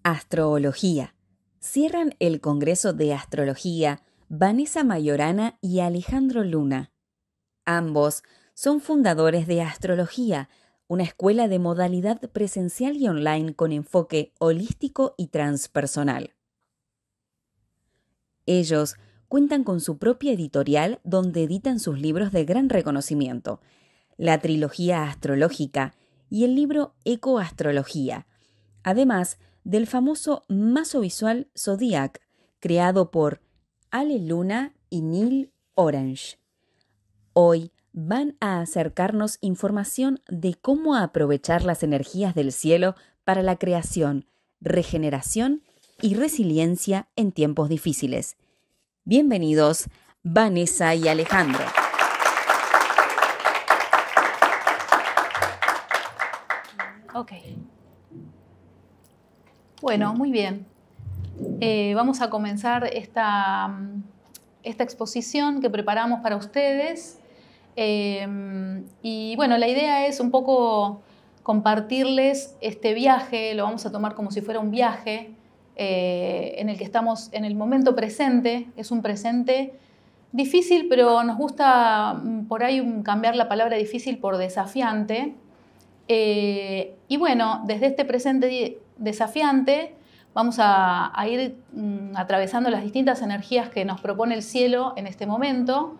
Astrología. Cierran el Congreso de Astrología Vanessa Mayorana y Alejandro Luna. Ambos son fundadores de Astrología, una escuela de modalidad presencial y online con enfoque holístico y transpersonal. Ellos cuentan con su propia editorial donde editan sus libros de gran reconocimiento, la trilogía astrológica y el libro Ecoastrología, además del famoso mazo visual Zodiac, creado por Ale Luna y Neil Orange. Hoy van a acercarnos información de cómo aprovechar las energías del cielo para la creación, regeneración y resiliencia en tiempos difíciles. Bienvenidos, Vanessa y Alejandro. Ok. Bueno, muy bien. Vamos a comenzar esta exposición que preparamos para ustedes. Y bueno, la idea es un poco compartirles este viaje, lo vamos a tomar como si fuera un viaje en el que estamos en el momento presente. Es un presente difícil, pero nos gusta por ahí cambiar la palabra difícil por desafiante. Y bueno, desde este presente desafiante vamos a ir atravesando las distintas energías que nos propone el cielo en este momento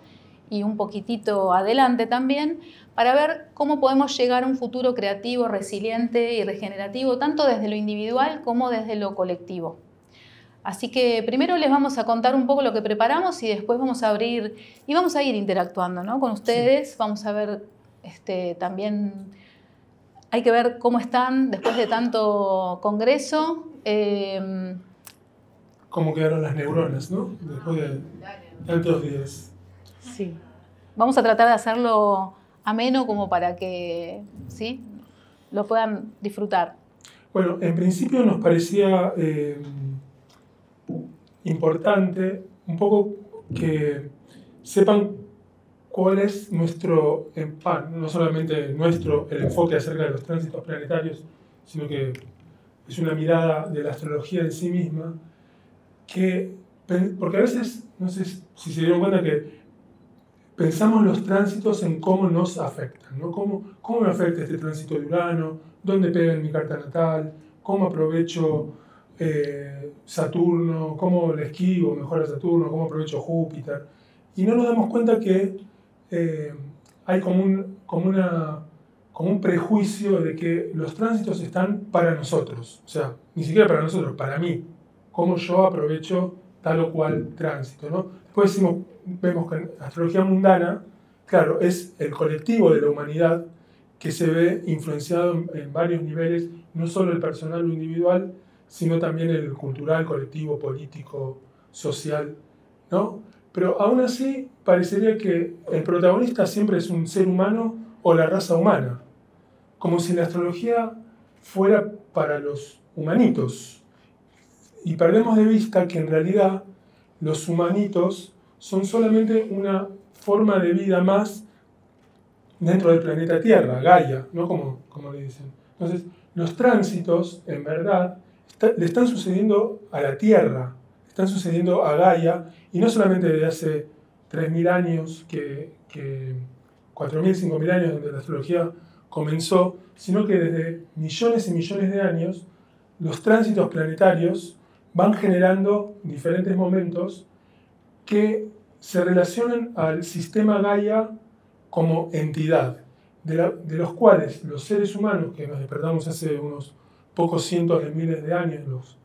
y un poquitito adelante también, para ver cómo podemos llegar a un futuro creativo, resiliente y regenerativo, tanto desde lo individual como desde lo colectivo. Así que primero les vamos a contar un poco lo que preparamos y después vamos a abrir y vamos a ir interactuando, ¿no?, con ustedes. Sí. Vamos a ver también... Hay que ver cómo están después de tanto congreso. Cómo quedaron las neuronas, ¿no? Después de tantos días. Sí. Vamos a tratar de hacerlo ameno como para que, ¿sí?, lo puedan disfrutar. Bueno, en principio nos parecía importante un poco que sepan cuál es nuestro, no solamente el enfoque acerca de los tránsitos planetarios, sino que es una mirada de la astrología en sí misma, porque a veces, no sé si se dieron cuenta que pensamos los tránsitos en cómo nos afectan, ¿no? ¿Cómo me afecta este tránsito de Urano? ¿Dónde pega en mi carta natal? ¿Cómo aprovecho Saturno? ¿Cómo le esquivo mejor a Saturno? ¿Cómo aprovecho Júpiter? Y no nos damos cuenta que hay como un prejuicio de que los tránsitos están para nosotros. O sea, ni siquiera para nosotros, para mí. Cómo yo aprovecho tal o cual tránsito, ¿no? Después vemos que en astrología mundana, claro, es el colectivo de la humanidad que se ve influenciado en varios niveles, no solo el personal o individual, sino también el cultural, colectivo, político, social, ¿no? Pero aún así parecería que el protagonista siempre es un ser humano o la raza humana, como si la astrología fuera para los humanitos. Y perdemos de vista que en realidad los humanitos son solamente una forma de vida más dentro del planeta Tierra, Gaia, ¿no? Como le dicen. Entonces, los tránsitos, en verdad, le están sucediendo a la Tierra, están sucediendo a Gaia, y no solamente desde hace 3.000 años, 4.000, 5.000 años, donde la astrología comenzó, sino que desde millones y millones de años, los tránsitos planetarios van generando diferentes momentos que se relacionan al sistema Gaia como entidad, de los cuales los seres humanos, que nos despertamos hace unos pocos cientos de miles de años,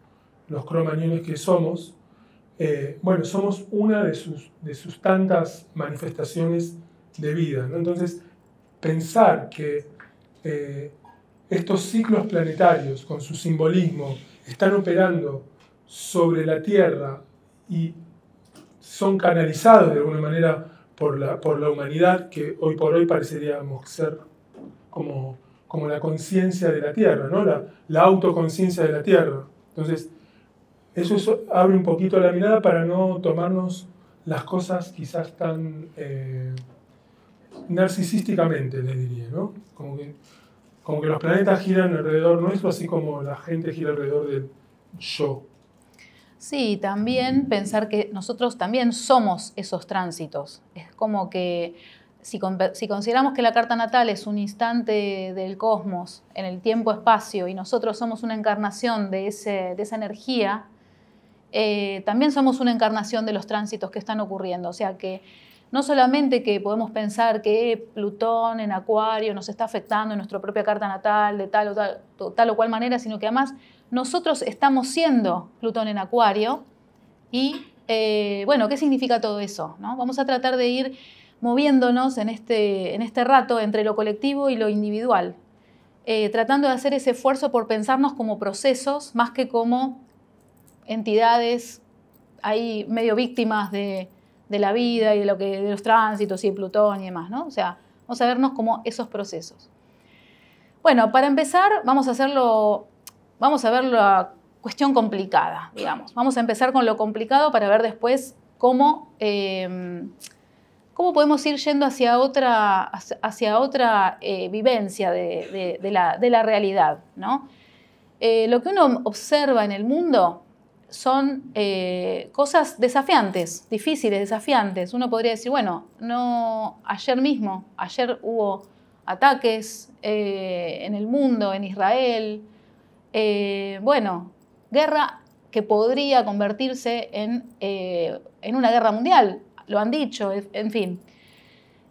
los cromañones que somos, somos una de sus tantas manifestaciones de vida, ¿no? Entonces, pensar que estos ciclos planetarios, con su simbolismo, están operando sobre la Tierra y son canalizados de alguna manera por la humanidad, que hoy por hoy pareceríamos ser como la conciencia de la Tierra, ¿no? La autoconciencia de la Tierra. Entonces, eso abre un poquito la mirada para no tomarnos las cosas quizás tan narcisísticamente, les diría, ¿no? Como que los planetas giran alrededor nuestro, así como la gente gira alrededor yo. Sí, también pensar que nosotros también somos esos tránsitos. Es como que si consideramos que la carta natal es un instante del cosmos en el tiempo-espacio y nosotros somos una encarnación de esa energía, también somos una encarnación de los tránsitos que están ocurriendo. O sea que no solamente que podemos pensar que Plutón en Acuario nos está afectando en nuestra propia carta natal de tal o cual manera, sino que además nosotros estamos siendo Plutón en Acuario y, bueno, ¿qué significa todo eso? ¿No? Vamos a tratar de ir moviéndonos en este rato entre lo colectivo y lo individual, tratando de hacer ese esfuerzo por pensarnos como procesos más que como entidades ahí medio víctimas de la vida y de los tránsitos y de Plutón y demás, ¿no? O sea, vamos a vernos como esos procesos. Bueno, para empezar vamos a ver la cuestión complicada, digamos. Vamos a empezar con lo complicado para ver después cómo podemos ir yendo hacia otra vivencia de la realidad, ¿no? Lo que uno observa en el mundo son cosas desafiantes, difíciles, desafiantes. Uno podría decir, bueno, ayer hubo ataques en el mundo, en Israel, guerra que podría convertirse en una guerra mundial, lo han dicho, en fin.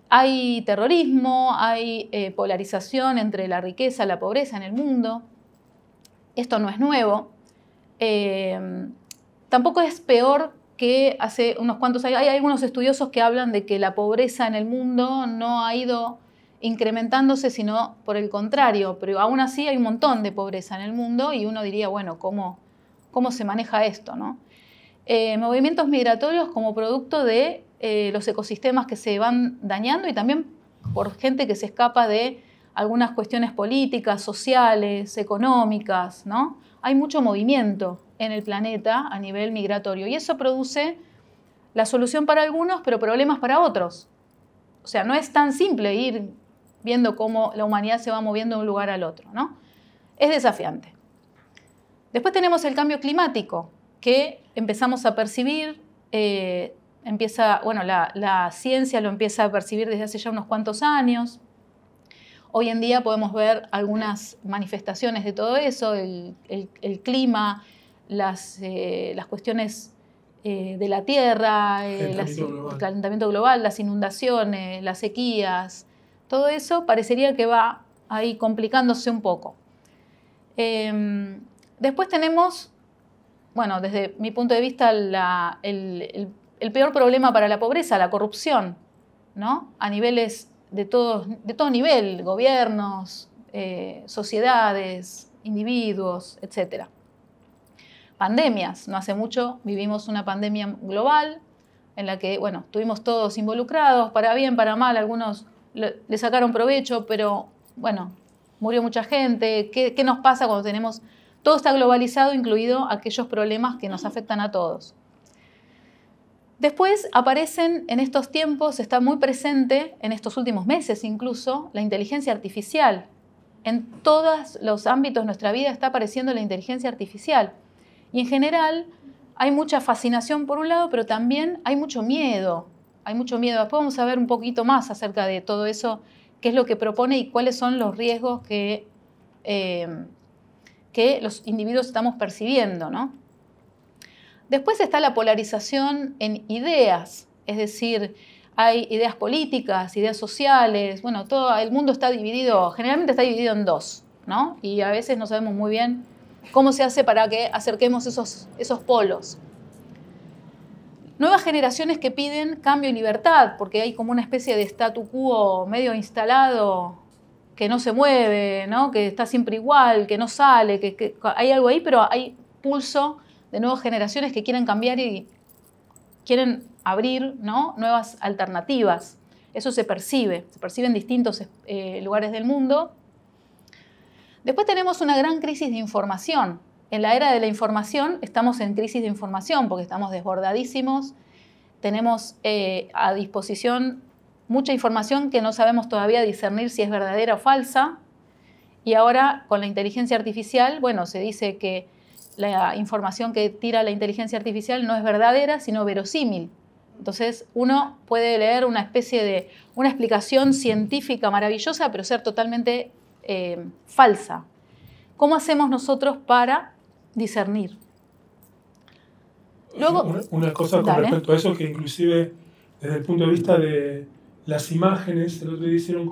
Hay terrorismo, hay polarización entre la riqueza y la pobreza en el mundo. Esto no es nuevo. Tampoco es peor que hace unos cuantos años. Hay algunos estudiosos que hablan de que la pobreza en el mundo no ha ido incrementándose, sino por el contrario, pero aún así hay un montón de pobreza en el mundo y uno diría, bueno, ¿cómo se maneja esto, ¿no? Movimientos migratorios como producto de los ecosistemas que se van dañando y también por gente que se escapa de algunas cuestiones políticas, sociales, económicas, ¿no? Hay mucho movimiento en el planeta a nivel migratorio y eso produce la solución para algunos, pero problemas para otros. O sea, no es tan simple ir viendo cómo la humanidad se va moviendo de un lugar al otro, ¿no? Es desafiante. Después tenemos el cambio climático, que empezamos a percibir, la ciencia lo empieza a percibir desde hace ya unos cuantos años. Hoy en día podemos ver algunas manifestaciones de todo eso, el clima, las cuestiones de la tierra, el calentamiento global, las inundaciones, las sequías, todo eso parecería que va ahí complicándose un poco. Después tenemos, bueno, desde mi punto de vista, el peor problema para la pobreza, la corrupción, ¿no? A niveles de todo nivel, gobiernos, sociedades, individuos, etc. Pandemias. No hace mucho vivimos una pandemia global en la que, bueno, estuvimos todos involucrados, para bien, para mal, algunos le sacaron provecho, pero, bueno, murió mucha gente. ¿Qué nos pasa cuando tenemos... Todo está globalizado, incluido aquellos problemas que nos afectan a todos. Después aparecen en estos tiempos, está muy presente, en estos últimos meses incluso, la inteligencia artificial. En todos los ámbitos de nuestra vida está apareciendo la inteligencia artificial. Y en general hay mucha fascinación por un lado, pero también hay mucho miedo. Hay mucho miedo. Después vamos a ver un poquito más acerca de todo eso, qué es lo que propone y cuáles son los riesgos que los individuos estamos percibiendo, ¿no? Después está la polarización en ideas, es decir, hay ideas políticas, ideas sociales, bueno, todo el mundo está dividido, generalmente está dividido en dos, ¿no? Y a veces no sabemos muy bien cómo se hace para que acerquemos esos polos. Nuevas generaciones que piden cambio y libertad, porque hay como una especie de statu quo medio instalado que no se mueve, ¿no? Que está siempre igual, que no sale, que hay algo ahí, pero hay pulso de nuevas generaciones que quieren cambiar y quieren abrir, ¿no? Nuevas alternativas. Eso se percibe en distintos lugares del mundo. Después tenemos una gran crisis de información. En la era de la información estamos en crisis de información porque estamos desbordadísimos, tenemos a disposición mucha información que no sabemos todavía discernir si es verdadera o falsa. Y ahora con la inteligencia artificial, bueno, se dice que la información que tira la inteligencia artificial no es verdadera, sino verosímil. Entonces uno puede leer una especie de una explicación científica maravillosa, pero ser totalmente falsa. ¿Cómo hacemos nosotros para discernir? Luego, una cosa con respecto a eso, que inclusive desde el punto de vista de las imágenes, el otro día hicieron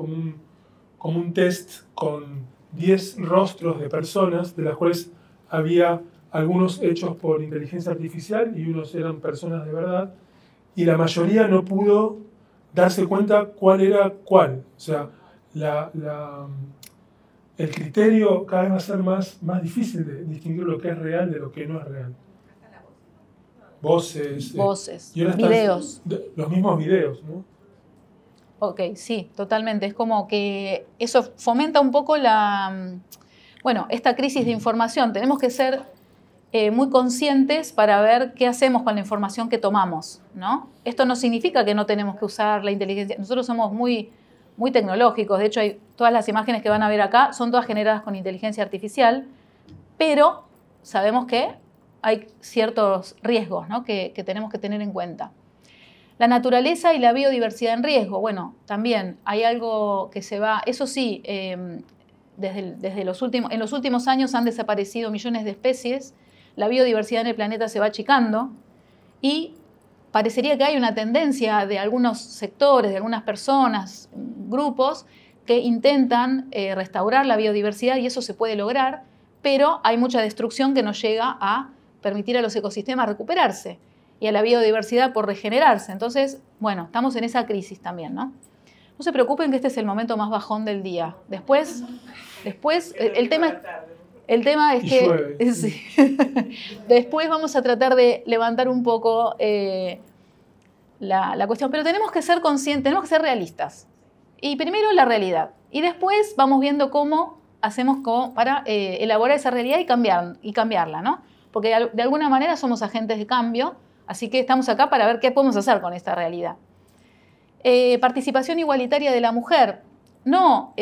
como un test con 10 rostros de personas, de las cuales había algunos hechos por inteligencia artificial y unos eran personas de verdad, y la mayoría no pudo darse cuenta cuál era cuál. O sea, el criterio cada vez va a ser más difícil de distinguir lo que es real de lo que no es real. Voces, videos. Los mismos videos, ¿no? Ok, sí, totalmente. Es como que eso fomenta un poco esta crisis de información. Tenemos que ser muy conscientes para ver qué hacemos con la información que tomamos, ¿no? Esto no significa que no tenemos que usar la inteligencia. Nosotros somos muy tecnológicos. De hecho, todas las imágenes que van a ver acá son todas generadas con inteligencia artificial, pero sabemos que hay ciertos riesgos, ¿no? que tenemos que tener en cuenta. La naturaleza y la biodiversidad en riesgo. Bueno, también hay algo que se va... Eso sí, en los últimos años han desaparecido millones de especies, la biodiversidad en el planeta se va achicando y parecería que hay una tendencia de algunos sectores, de algunas personas, grupos, que intentan restaurar la biodiversidad y eso se puede lograr, pero hay mucha destrucción que no llega a permitir a los ecosistemas recuperarse y a la biodiversidad por regenerarse. Entonces, bueno, estamos en esa crisis también, ¿no? No se preocupen que este es el momento más bajón del día. Después el tema es que... Sí. Después vamos a tratar de levantar un poco la cuestión, pero tenemos que ser conscientes, tenemos que ser realistas. Y primero la realidad. Y después vamos viendo cómo hacemos para elaborar esa realidad y cambiarla, ¿no? Porque de alguna manera somos agentes de cambio, así que estamos acá para ver qué podemos hacer con esta realidad. Participación igualitaria de la mujer. No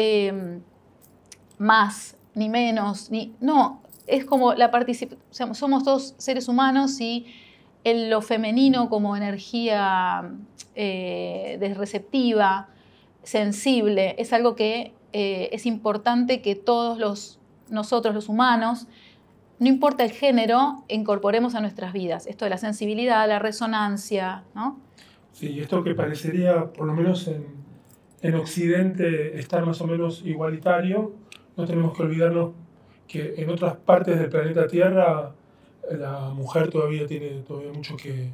más, ni menos, no. Es como somos todos seres humanos y lo femenino como energía receptiva, sensible, es algo que es importante que todos nosotros los humanos, no importa el género, incorporemos a nuestras vidas. Esto de la sensibilidad, la resonancia, ¿no? Sí, esto que parecería, por lo menos en Occidente, estar más o menos igualitario, no tenemos que olvidarnos que en otras partes del planeta Tierra la mujer todavía tiene mucho que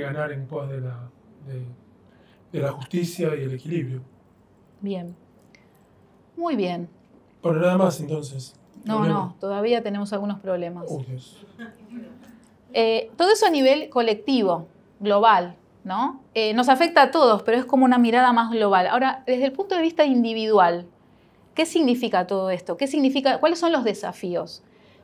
ganar en pos de la justicia y el equilibrio. Bien. Muy bien. Bueno, nada más entonces. No, todavía tenemos algunos problemas. Dios. Todo eso a nivel colectivo, global, ¿no? Nos afecta a todos, pero es como una mirada más global. Ahora, desde el punto de vista individual, ¿qué significa todo esto? ¿Cuáles son los desafíos?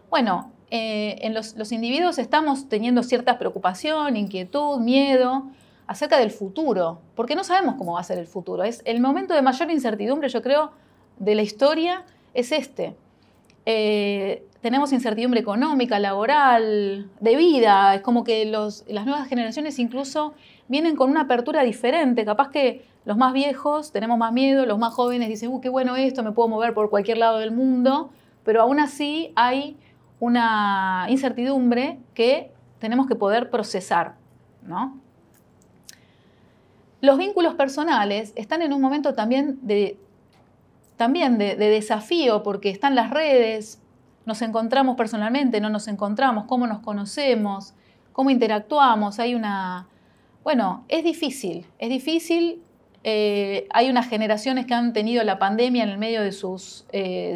Bueno, en los individuos estamos teniendo cierta preocupación, inquietud, miedo acerca del futuro, porque no sabemos cómo va a ser el futuro. Es el momento de mayor incertidumbre, yo creo, de la historia es este. Tenemos incertidumbre económica, laboral, de vida. Es como que las nuevas generaciones incluso vienen con una apertura diferente. Capaz que los más viejos tenemos más miedo, los más jóvenes dicen, qué bueno esto, me puedo mover por cualquier lado del mundo, pero aún así hay una incertidumbre que tenemos que poder procesar, ¿no? Los vínculos personales están en un momento también de desafío, porque están las redes, nos encontramos personalmente, no nos encontramos, cómo nos conocemos, cómo interactuamos. Es difícil. Hay unas generaciones que han tenido la pandemia en el medio de sus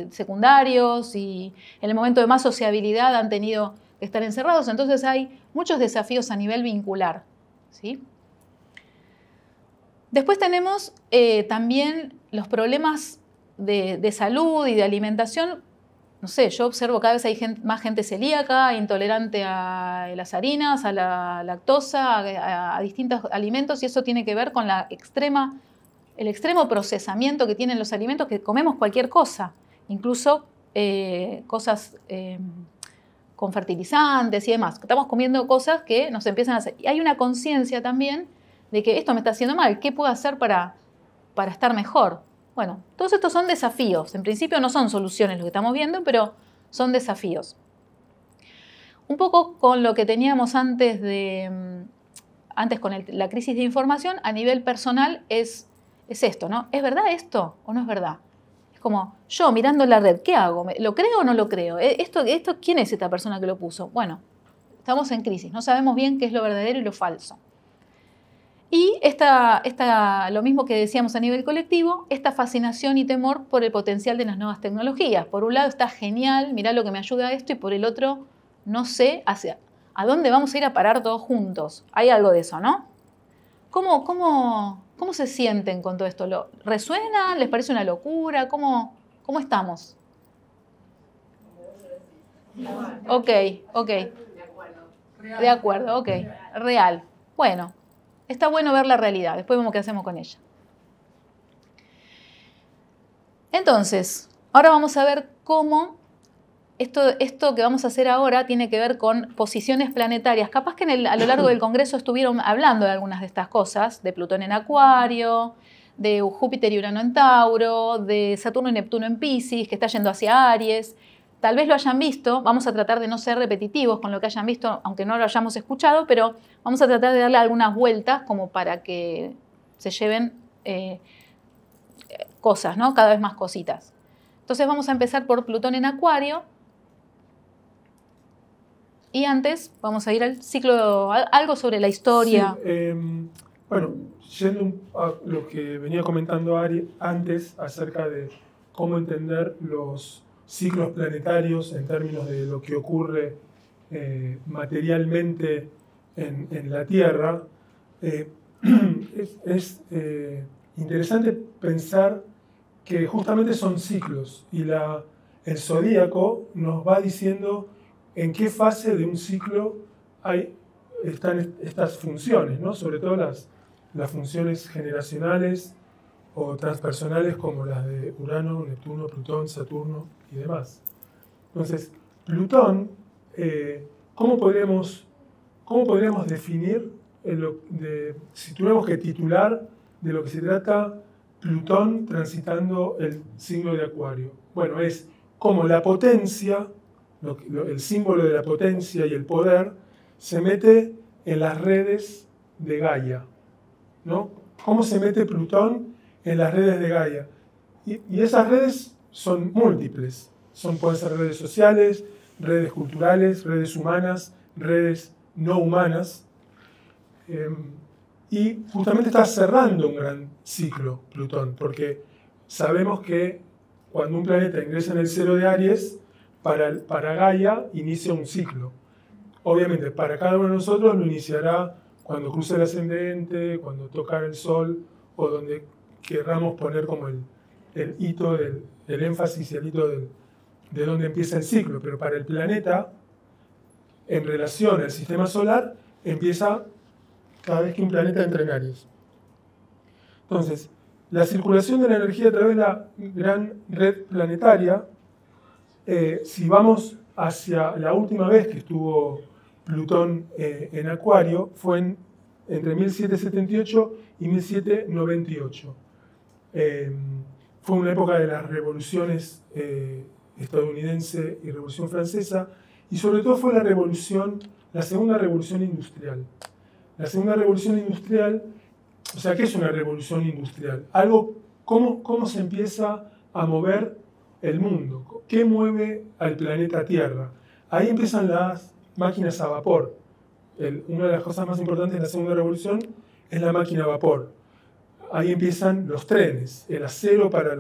secundarios y en el momento de más sociabilidad han tenido que estar encerrados. Entonces hay muchos desafíos a nivel vincular, ¿sí? Después tenemos también los problemas de salud y de alimentación. No sé, yo observo cada vez hay más gente celíaca, intolerante a las harinas, a la lactosa, a distintos alimentos, y eso tiene que ver con el extremo procesamiento que tienen los alimentos, que comemos cualquier cosa, incluso cosas con fertilizantes y demás. Estamos comiendo cosas que nos empiezan a hacer. Y hay una conciencia también de que esto me está haciendo mal. ¿Qué puedo hacer para estar mejor? Bueno, todos estos son desafíos. En principio no son soluciones lo que estamos viendo, pero son desafíos. Un poco con lo que teníamos antes con la crisis de información, a nivel personal es esto, ¿no? ¿Es verdad esto o no es verdad? Es como, yo mirando la red, ¿qué hago? ¿Lo creo o no lo creo? ¿Esto, quién es esta persona que lo puso? Bueno, estamos en crisis, no sabemos bien qué es lo verdadero y lo falso. Y lo mismo que decíamos a nivel colectivo, esta fascinación y temor por el potencial de las nuevas tecnologías. Por un lado está genial, mirá lo que me ayuda a esto, y por el otro no sé a dónde vamos a ir a parar todos juntos. Hay algo de eso, ¿no? ¿Cómo se sienten con todo esto? ¿Resuena? ¿Les parece una locura? ¿Cómo estamos? Ok. De acuerdo, ok. Real. Bueno, está bueno ver la realidad. Después vemos qué hacemos con ella. Entonces, ahora vamos a ver cómo esto que vamos a hacer ahora tiene que ver con posiciones planetarias. Capaz que a lo largo del Congreso estuvieron hablando de algunas de estas cosas, de Plutón en Acuario, de Júpiter y Urano en Tauro, de Saturno y Neptuno en Piscis, que está yendo hacia Aries. Tal vez lo hayan visto, vamos a tratar de no ser repetitivos con lo que hayan visto, aunque no lo hayamos escuchado, pero vamos a tratar de darle algunas vueltas como para que se lleven cosas, ¿no? Cada vez más cositas. Entonces vamos a empezar por Plutón en Acuario. Y antes vamos a ir al ciclo, algo sobre la historia. Sí, bueno, yendo a lo que venía comentando Ari antes acerca de cómo entender los ciclos planetarios en términos de lo que ocurre materialmente en la Tierra, es interesante pensar que justamente son ciclos y el zodíaco nos va diciendo en qué fase de un ciclo están estas funciones, ¿no? Sobre todo las funciones generacionales o transpersonales como las de Urano, Neptuno, Plutón, Saturno y demás. Entonces, Plutón, ¿cómo podríamos definir, si tuviéramos que titular de lo que se trata Plutón transitando el signo de Acuario? Bueno, es como la potencia, el símbolo de la potencia y el poder se mete en las redes de Gaia, ¿no? ¿Cómo se mete Plutón en las redes de Gaia? Y esas redes son múltiples. Pueden ser redes sociales, redes culturales, redes humanas, redes no humanas. Y justamente está cerrando un gran ciclo Plutón, porque sabemos que cuando un planeta ingresa en el cero de Aries, para Gaia inicia un ciclo. Obviamente, para cada uno de nosotros lo iniciará cuando cruce el ascendente, cuando tocar el Sol, o donde querramos poner como el hito del énfasis y el hito de donde empieza el ciclo. Pero para el planeta, en relación al sistema solar, empieza cada vez que un planeta entra en Aries. Entonces, la circulación de la energía a través de la gran red planetaria, si vamos hacia la última vez que estuvo Plutón en Acuario, fue entre 1778 y 1798. Fue una época de las revoluciones estadounidense y Revolución Francesa, y sobre todo fue la segunda revolución industrial. La segunda revolución industrial, o sea, ¿qué es una revolución industrial? ¿Cómo se empieza a mover el mundo? ¿Qué mueve al planeta Tierra? Ahí empiezan las máquinas a vapor. Una de las cosas más importantes de la segunda revolución es la máquina a vapor. Ahí empiezan los trenes, el acero para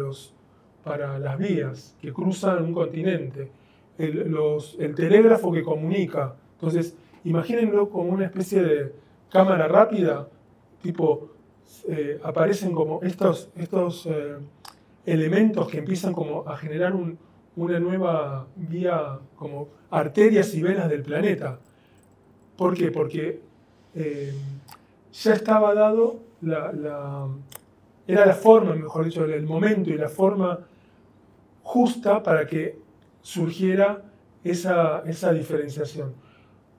las vías que cruzan un continente, el telégrafo que comunica. Entonces, imagínenlo como una especie de cámara rápida, aparecen como estos elementos que empiezan como a generar una nueva vía, como arterias y venas del planeta. ¿Por qué? Porque ya estaba dado era la forma, mejor dicho, el momento y la forma justa para que surgiera esa diferenciación.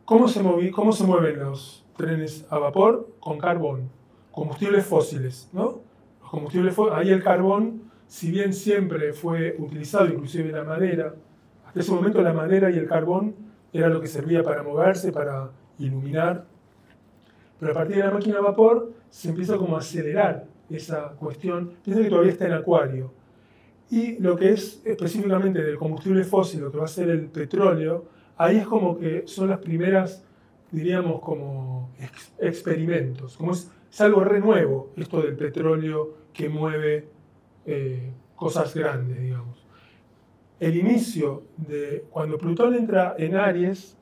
¿Cómo se mueven los trenes a vapor? Con carbón, combustibles fósiles, ¿no? Los combustibles ahí el carbón, si bien siempre fue utilizado, inclusive la madera, hasta ese momento la madera y el carbón era lo que servía para moverse, para iluminar. Pero a partir de la máquina a vapor se empieza como a acelerar esa cuestión. Piensa que todavía está en acuario. Y lo que es específicamente del combustible fósil, lo que va a ser el petróleo, ahí es como que son las primeras, diríamos, como experimentos. Como es algo re nuevo esto del petróleo que mueve cosas grandes, digamos. El inicio de cuando Plutón entra en Aries,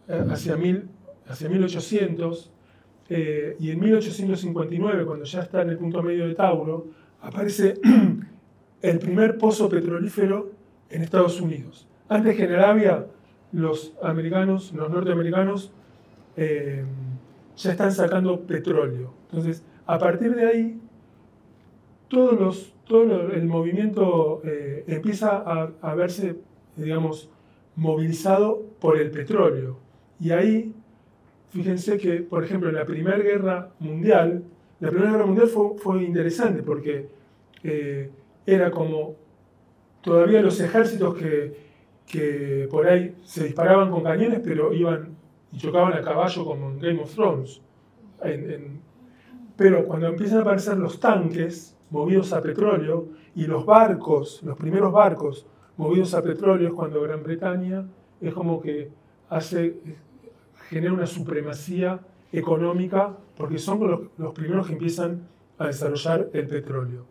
hacia 1800, y en 1859, cuando ya está en el punto medio de Tauro, aparece el primer pozo petrolífero en Estados Unidos. Antes que en Arabia, los norteamericanos, ya están sacando petróleo. Entonces, a partir de ahí, todo el movimiento empieza a verse, digamos, movilizado por el petróleo. Y ahí, fíjense que, por ejemplo, en la Primera Guerra Mundial fue interesante porque era como todavía los ejércitos que por ahí se disparaban con cañones, pero iban y chocaban a caballo como en Game of Thrones. Pero cuando empiezan a aparecer los tanques movidos a petróleo y los primeros barcos movidos a petróleo, es cuando Gran Bretaña es como que genera una supremacía económica, porque son los primeros que empiezan a desarrollar el petróleo.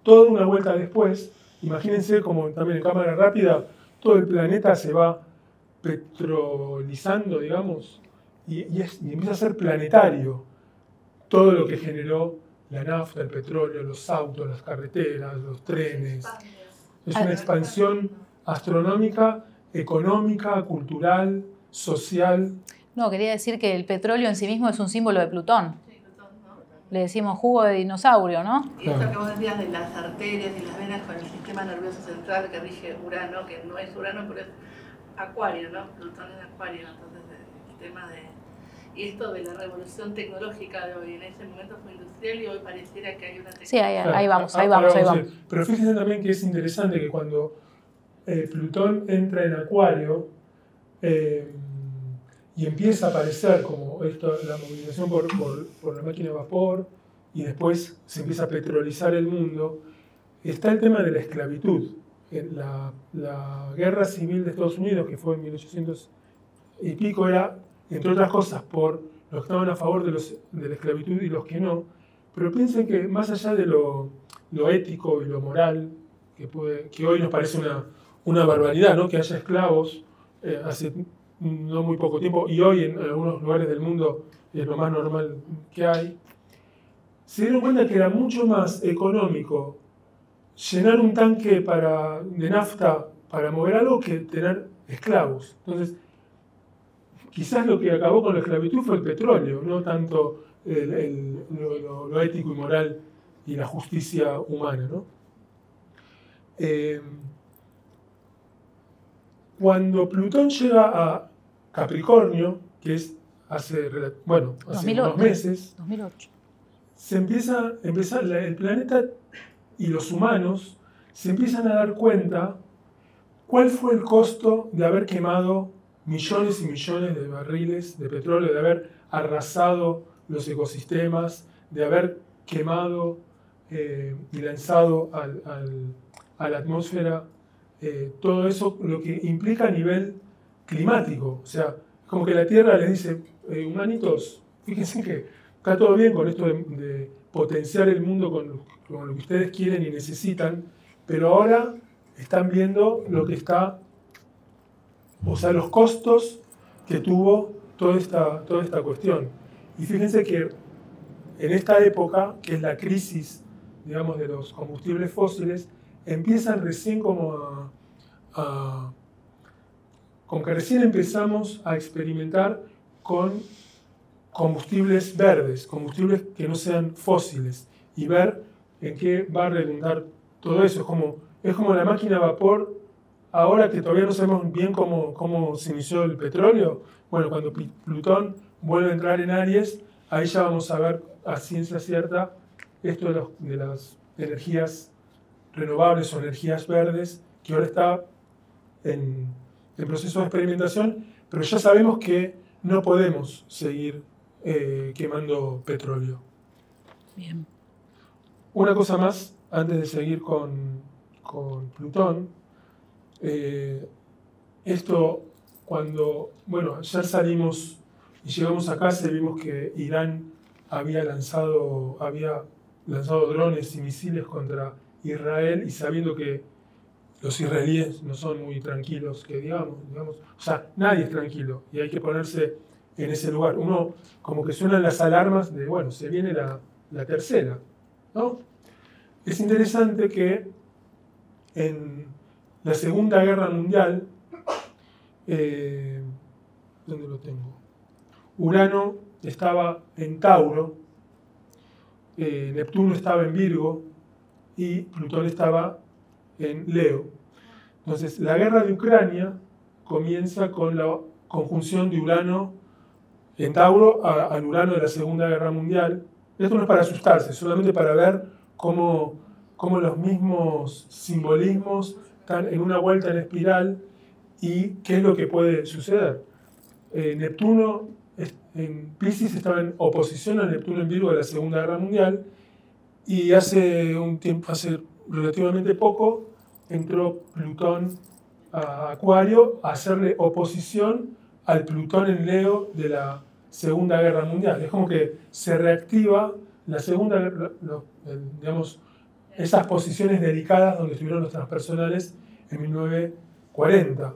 Toda una vuelta después, imagínense como también en cámara rápida, todo el planeta se va petrolizando, digamos, y empieza a ser planetario todo lo que generó la nafta, el petróleo, los autos, las carreteras, los trenes. Es una expansión astronómica, económica, cultural, social. No, quería decir que el petróleo en sí mismo es un símbolo de Plutón. Sí, Plutón, ¿no? Le decimos jugo de dinosaurio, ¿no? Y esto que vos decías de las arterias y las venas con el sistema nervioso central que rige Urano, que no es Urano, pero es Acuario, ¿no? Plutón es Acuario, entonces el tema de... Y esto de la revolución tecnológica de hoy, en ese momento fue industrial y hoy pareciera que hay una tecnología. Sí, ahí vamos. Pero fíjense también que es interesante que cuando Plutón entra en Acuario y empieza a aparecer como la movilización por la máquina de vapor y después se empieza a petrolizar el mundo, está el tema de la esclavitud. La guerra civil de Estados Unidos, que fue en 1800 y pico, era, entre otras cosas, por los que estaban a favor de la esclavitud y los que no. Pero piensen que más allá de lo ético y lo moral, que hoy nos parece una barbaridad, ¿no? Que haya esclavos hace no muy poco tiempo, y hoy en algunos lugares del mundo es lo más normal que hay, se dieron cuenta que era mucho más económico llenar un tanque de nafta para mover algo que tener esclavos. Entonces, quizás lo que acabó con la esclavitud fue el petróleo, no tanto lo ético y moral y la justicia humana, ¿no? Cuando Plutón llega a Capricornio, que es hace unos meses, 2008. El planeta y los humanos se empiezan a dar cuenta cuál fue el costo de haber quemado millones y millones de barriles de petróleo, de haber arrasado los ecosistemas, de haber quemado y lanzado a la atmósfera todo eso, lo que implica a nivel climático. O sea, como que la Tierra les dice, humanitos, fíjense que está todo bien con esto de potenciar el mundo con lo que ustedes quieren y necesitan, pero ahora están viendo lo que está, o sea, los costos que tuvo toda esta cuestión. Y fíjense que en esta época, que es la crisis, digamos, de los combustibles fósiles, empiezan recién como que recién empezamos a experimentar con combustibles verdes, combustibles que no sean fósiles, y ver en qué va a redundar todo eso. Es como es como la máquina a vapor, ahora que todavía no sabemos bien cómo se inició el petróleo. Bueno, cuando Plutón vuelve a entrar en Aries, ahí ya vamos a ver a ciencia cierta esto de las energías renovables o energías verdes, que ahora está en proceso de experimentación, pero ya sabemos que no podemos seguir quemando petróleo. Bien. Una cosa más, antes de seguir con Plutón, esto cuando, bueno, ayer salimos y llegamos a casa y vimos que Irán había lanzado drones y misiles contra Israel, y sabiendo que los israelíes no son muy tranquilos, que digamos, o sea, nadie es tranquilo y hay que ponerse en ese lugar. Uno, como que suenan las alarmas de, bueno, se viene la tercera, ¿no? Es interesante que en la Segunda Guerra Mundial, ¿dónde lo tengo? Urano estaba en Tauro, Neptuno estaba en Virgo y Plutón estaba en Leo. Entonces, la guerra de Ucrania comienza con la conjunción de Urano en Tauro al Urano de la Segunda Guerra Mundial. Esto no es para asustarse, solamente para ver cómo los mismos simbolismos están en una vuelta en espiral y qué es lo que puede suceder. Neptuno en Piscis estaba en oposición a Neptuno en Virgo de la Segunda Guerra Mundial, y hace relativamente poco entró Plutón a Acuario a hacerle oposición al Plutón en Leo de la Segunda Guerra Mundial. Es como que se reactiva la Segunda Guerra, digamos, esas posiciones delicadas donde estuvieron los transpersonales en 1940.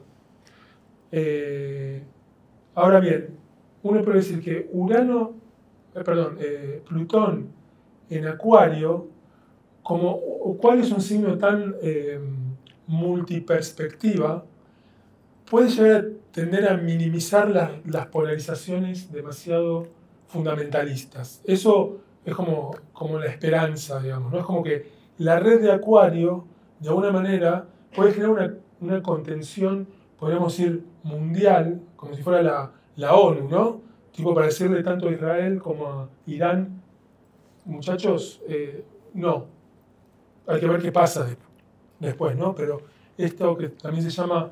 Ahora bien, uno puede decir que Plutón en Acuario, cuál es un signo tan multiperspectiva, puede llegar a tender a minimizar las polarizaciones demasiado fundamentalistas. Eso es como la esperanza, digamos, ¿no? Es como que la red de Acuario, de alguna manera, puede generar una contención, podríamos decir, mundial, como si fuera la ONU, ¿no? Tipo, para decirle tanto a Israel como a Irán, muchachos, no, hay que ver qué pasa después, ¿no? Pero esto que también se llama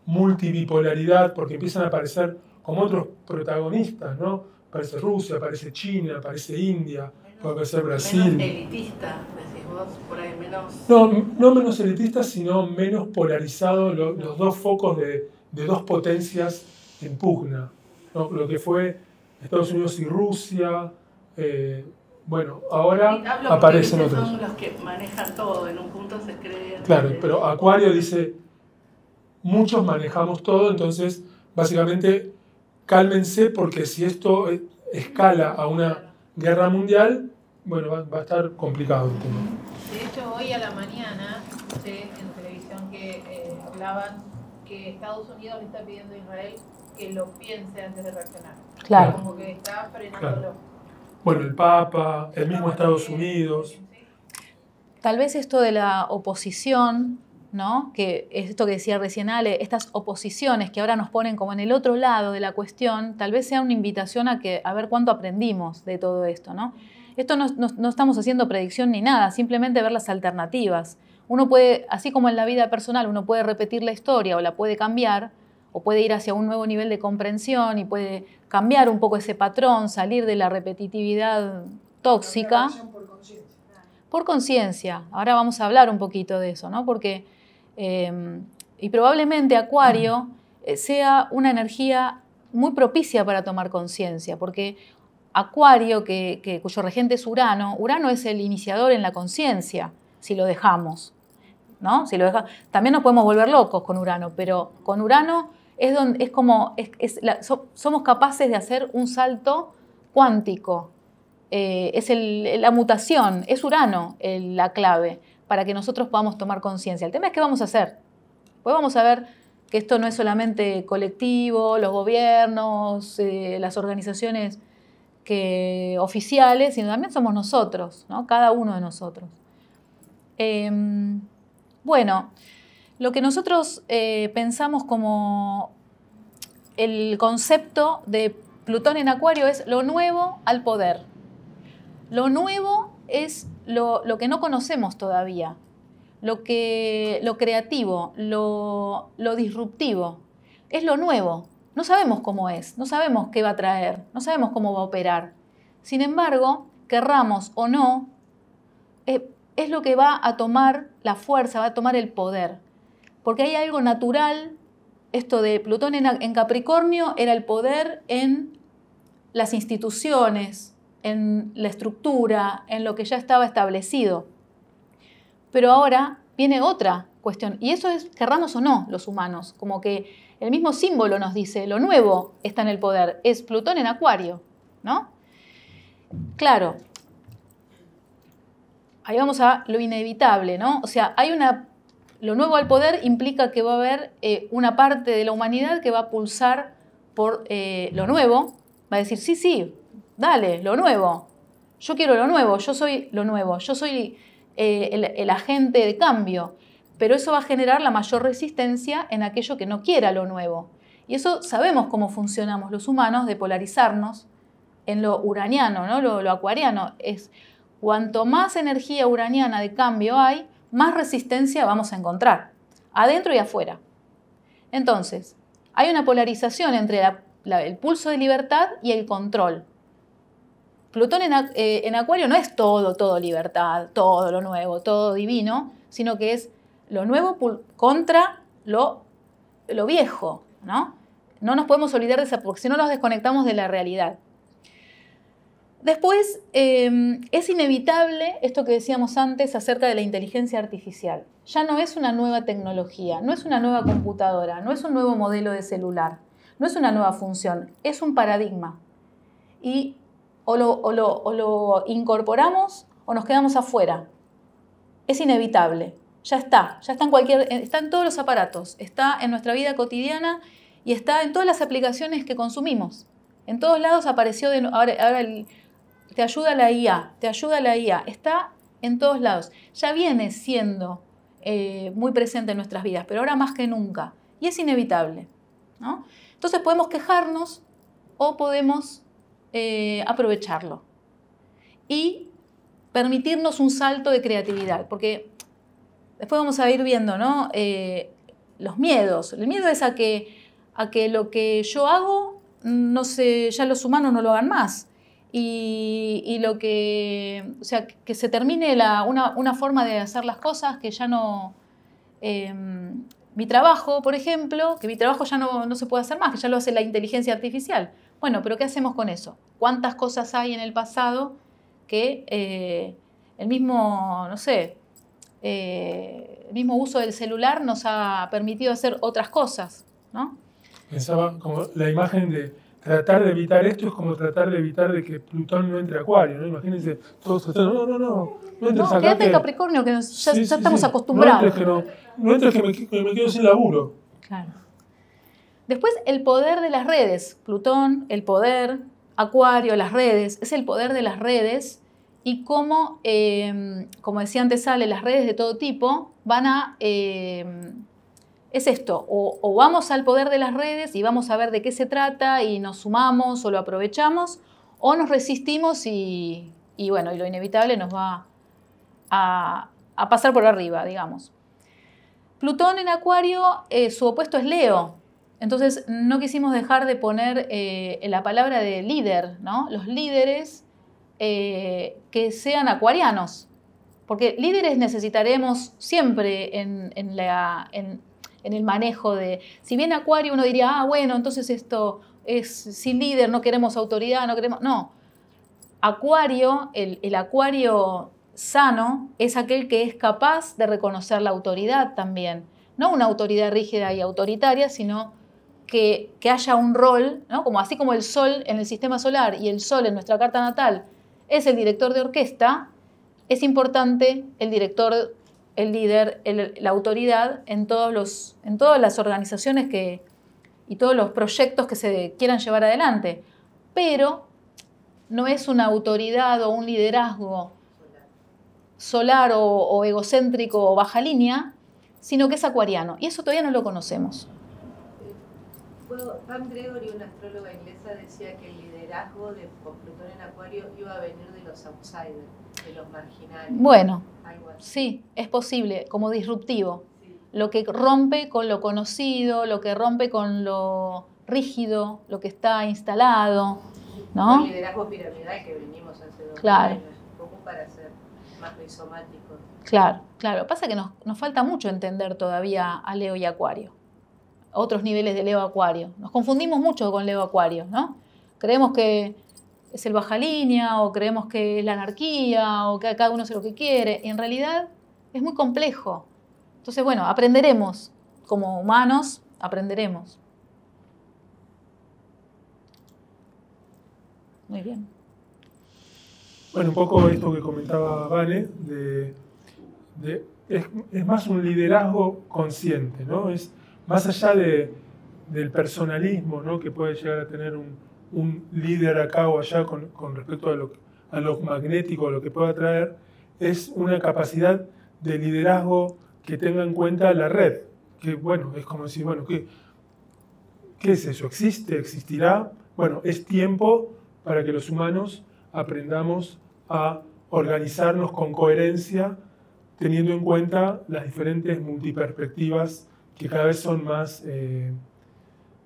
multibipolaridad, porque empiezan a aparecer como otros protagonistas, ¿no? Aparece Rusia, aparece China, aparece India, puede aparecer Brasil. Menos elitista, decís vos, por ahí menos... No menos elitista, sino menos polarizado, los dos focos de dos potencias en pugna, ¿no? Lo que fue Estados Unidos y Rusia, bueno, ahora aparecen otros. Son los que manejan todo, en un punto se creen... Claro, pero Acuario dice, muchos manejamos todo, entonces básicamente cálmense, porque si esto escala a una guerra mundial, bueno, va a estar complicado el tema. De hecho, hoy a la mañana escuché en televisión que hablaban que Estados Unidos le está pidiendo a Israel que lo piense antes de reaccionar. Claro. Como que está frenándolo. Claro. Bueno, el Papa, el mismo Estados Unidos. Tal vez esto de la oposición, ¿no? Que es esto que decía recién Ale, estas oposiciones que ahora nos ponen como en el otro lado de la cuestión, tal vez sea una invitación a ver cuánto aprendimos de todo esto, ¿no? Esto no estamos haciendo predicción ni nada, simplemente ver las alternativas. Uno puede, así como en la vida personal, uno puede repetir la historia o la puede cambiar, o puede ir hacia un nuevo nivel de comprensión y puede cambiar un poco ese patrón, salir de la repetitividad tóxica. Por conciencia. Ahora vamos a hablar un poquito de eso, ¿no? Porque, y probablemente Acuario sea una energía muy propicia para tomar conciencia, porque Acuario, cuyo regente es Urano, Urano es el iniciador en la conciencia, si lo dejamos, ¿no? También nos podemos volver locos con Urano, pero con Urano somos capaces de hacer un salto cuántico. Es la mutación, es Urano la clave para que nosotros podamos tomar conciencia. El tema es qué vamos a hacer. Pues vamos a ver que esto no es solamente colectivo, los gobiernos, las organizaciones oficiales, sino también somos nosotros, ¿no? Cada uno de nosotros. Bueno, lo que nosotros pensamos como el concepto de Plutón en Acuario es lo nuevo al poder. Lo nuevo es lo que no conocemos todavía, lo creativo, lo disruptivo. Es lo nuevo. No sabemos cómo es, no sabemos qué va a traer, no sabemos cómo va a operar. Sin embargo, querramos o no, es lo que va a tomar la fuerza, va a tomar el poder. Porque hay algo natural, esto de Plutón en Capricornio era el poder en las instituciones, en la estructura, en lo que ya estaba establecido. Pero ahora viene otra cuestión, y eso es, querramos o no, los humanos, como que el mismo símbolo nos dice, lo nuevo está en el poder, es Plutón en Acuario, ¿no? Claro, ahí vamos a lo inevitable, ¿no? O sea, lo nuevo al poder implica que va a haber una parte de la humanidad que va a pulsar por lo nuevo, va a decir, sí, dale, lo nuevo, yo quiero lo nuevo, yo soy lo nuevo, yo soy el agente de cambio, pero eso va a generar la mayor resistencia en aquello que no quiera lo nuevo. Y eso sabemos cómo funcionamos los humanos, de polarizarnos en lo uraniano, ¿no? Lo acuariano. Es cuanto más energía uraniana de cambio hay, más resistencia vamos a encontrar, adentro y afuera. Entonces, hay una polarización entre el pulso de libertad y el control. Plutón en Acuario no es todo libertad, todo lo nuevo, todo divino, sino que es lo nuevo contra lo viejo, ¿no? No nos podemos olvidar de esa, porque si no nos desconectamos de la realidad. Después, es inevitable esto que decíamos antes acerca de la inteligencia artificial. Ya no es una nueva tecnología, no es una nueva computadora, no es un nuevo modelo de celular, no es una nueva función, es un paradigma. Y o lo incorporamos o nos quedamos afuera. Es inevitable. Ya está en todos los aparatos, está en nuestra vida cotidiana y está en todas las aplicaciones que consumimos. En todos lados apareció, ahora te ayuda la IA, está en todos lados. Ya viene siendo muy presente en nuestras vidas, pero ahora más que nunca. Y es inevitable, ¿no? Entonces podemos quejarnos o podemos aprovecharlo y permitirnos un salto de creatividad, porque después vamos a ir viendo, ¿no? Los miedos. El miedo es a que lo que yo hago, no sé, ya los humanos no lo hagan más. Y lo que, o sea, que se termine una forma de hacer las cosas que ya no... mi trabajo, por ejemplo, que mi trabajo ya no se puede hacer más, que ya lo hace la inteligencia artificial. Bueno, pero ¿qué hacemos con eso? ¿Cuántas cosas hay en el pasado que el mismo, no sé, el mismo uso del celular nos ha permitido hacer otras cosas, ¿no? Pensaba como la imagen de tratar de evitar esto es como tratar de evitar de que Plutón no entre a Acuario, ¿no? Imagínense todos tratando, no entres acá. Quédate en Capricornio, que ya estamos acostumbrados. No entres que me quedo sin laburo. Claro. Después, el poder de las redes. Plutón, el poder, Acuario, las redes. Es el poder de las redes y cómo, como decía antes Ale, las redes de todo tipo van a... es esto, o vamos al poder de las redes y vamos a ver de qué se trata y nos sumamos o lo aprovechamos, o nos resistimos y bueno, y lo inevitable nos va a pasar por arriba, digamos. Plutón en Acuario, su opuesto es Leo. Entonces no quisimos dejar de poner la palabra de líder, ¿no? Los líderes que sean acuarianos, porque líderes necesitaremos siempre en el manejo de... Si viene Acuario uno diría, bueno, entonces esto es sin líder, no queremos autoridad, no queremos... No, Acuario, el Acuario sano es aquel que es capaz de reconocer la autoridad también. No una autoridad rígida y autoritaria, sino que haya un rol, ¿no? Así como el Sol en el sistema solar y el Sol en nuestra carta natal es el director de orquesta, es importante el director, el líder, la autoridad en todas las organizaciones y todos los proyectos que se quieran llevar adelante. Pero no es una autoridad o un liderazgo solar o egocéntrico o baja línea, sino que es acuariano. Y eso todavía no lo conocemos. Pam Gregory, una astróloga inglesa, decía que el liderazgo con Plutón en Acuario iba a venir de los outsiders, de los marginales. Bueno, Algo así. sí, es posible, como disruptivo. Sí. Lo que rompe con lo conocido, lo que rompe con lo rígido, lo que está instalado, ¿no? El liderazgo piramidal que venimos hace 2 Claro. años, un poco para ser más rizomáticos. Claro, claro. Pasa que nos falta mucho entender todavía a Leo y Acuario. Otros niveles de Leo Acuario. Nos confundimos mucho con Leo Acuario, ¿no? Creemos que es el baja línea, o creemos que es la anarquía, o que cada uno hace lo que quiere. Y en realidad es muy complejo. Entonces, bueno, aprenderemos. Como humanos, aprenderemos. Muy bien. Bueno, un poco esto que comentaba Vane, es más un liderazgo consciente, ¿no? Es más allá del personalismo, ¿no?, que puede llegar a tener un líder acá o allá con respecto a lo magnético, a lo que pueda traer, es una capacidad de liderazgo que tenga en cuenta la red. Que, bueno, es como decir, bueno, ¿qué es eso? ¿Existe? ¿Existirá? Bueno, es tiempo para que los humanos aprendamos a organizarnos con coherencia, teniendo en cuenta las diferentes multiperspectivas que cada vez son más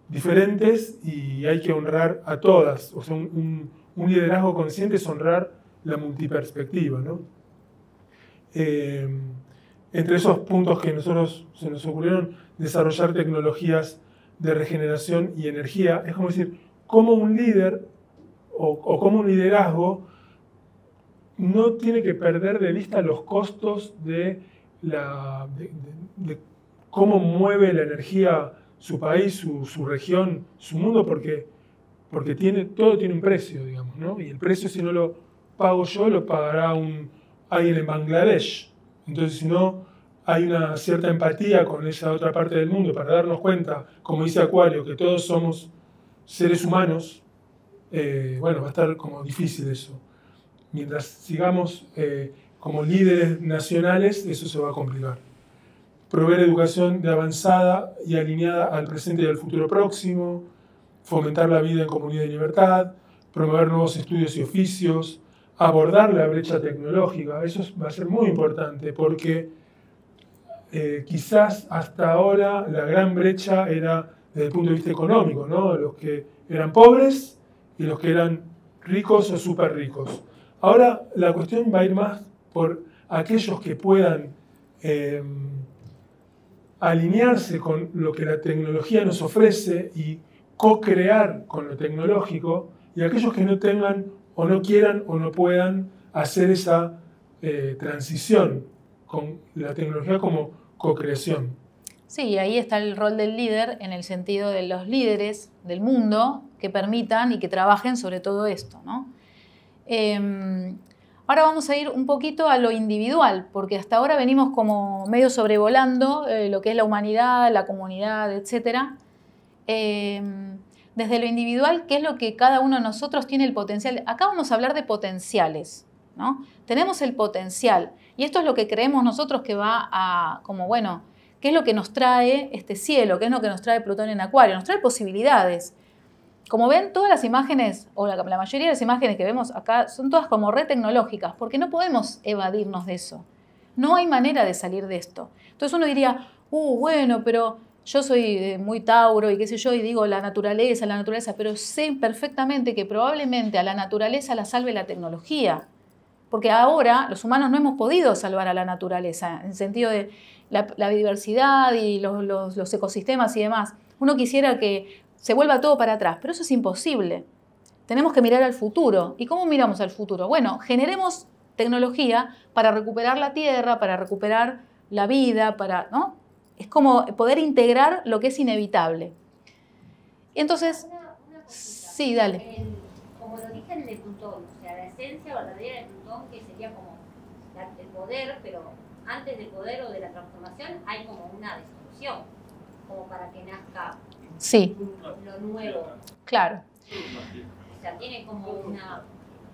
diferentes, y hay que honrar a todas. O sea, un liderazgo consciente es honrar la multiperspectiva, ¿no? Entre esos puntos que nosotros se nos ocurrieron, desarrollar tecnologías de regeneración y energía, es como decir, cómo un líder o cómo un liderazgo no tiene que perder de vista los costos de cómo mueve la energía su país, su región, su mundo, porque todo tiene un precio, digamos, ¿no? Y el precio, si no lo pago yo, lo pagará alguien en Bangladesh. Entonces, si no hay una cierta empatía con esa otra parte del mundo para darnos cuenta, como dice Acuario, que todos somos seres humanos, bueno, va a estar como difícil eso. Mientras sigamos como líderes nacionales, eso se va a complicar. Proveer educación de avanzada y alineada al presente y al futuro próximo, fomentar la vida en comunidad y libertad, promover nuevos estudios y oficios, abordar la brecha tecnológica. Eso va a ser muy importante porque quizás hasta ahora la gran brecha era desde el punto de vista económico, ¿no? Los que eran pobres y los que eran ricos o súper ricos. Ahora la cuestión va a ir más por aquellos que puedan alinearse con lo que la tecnología nos ofrece y co-crear con lo tecnológico, y aquellos que no tengan o no quieran o no puedan hacer esa transición con la tecnología como co-creación. Sí, ahí está el rol del líder en el sentido de los líderes del mundo que permitan y que trabajen sobre todo esto, ¿no? Ahora vamos a ir un poquito a lo individual, porque hasta ahora venimos como medio sobrevolando lo que es la humanidad, la comunidad, etc. Desde lo individual, ¿qué es lo que cada uno de nosotros tiene el potencial? Acá vamos a hablar de potenciales, ¿no? Tenemos el potencial, y esto es lo que creemos nosotros que va a, como bueno, ¿qué es lo que nos trae este cielo? ¿Qué es lo que nos trae Plutón en Acuario? Nos trae posibilidades. Como ven, todas las imágenes, o la mayoría de las imágenes que vemos acá, son todas como re tecnológicas, porque no podemos evadirnos de eso. No hay manera de salir de esto. Entonces uno diría, bueno, pero yo soy muy Tauro y qué sé yo, y digo la naturaleza, pero sé perfectamente que probablemente a la naturaleza la salve la tecnología. Porque ahora los humanos no hemos podido salvar a la naturaleza, en el sentido de la biodiversidad y los ecosistemas y demás. Uno quisiera que se vuelva todo para atrás, pero eso es imposible. Tenemos que mirar al futuro. ¿Y cómo miramos al futuro? Bueno, generemos tecnología para recuperar la tierra, para recuperar la vida, ¿no? Es como poder integrar lo que es inevitable. Entonces, una consulta. Sí, dale. Como el origen de Plutón, o sea, la esencia verdadera de Plutón, que sería como el poder, pero antes del poder o de la transformación hay como una destrucción, como para que nazca Sí, lo nuevo. claro. O sea, tiene como una,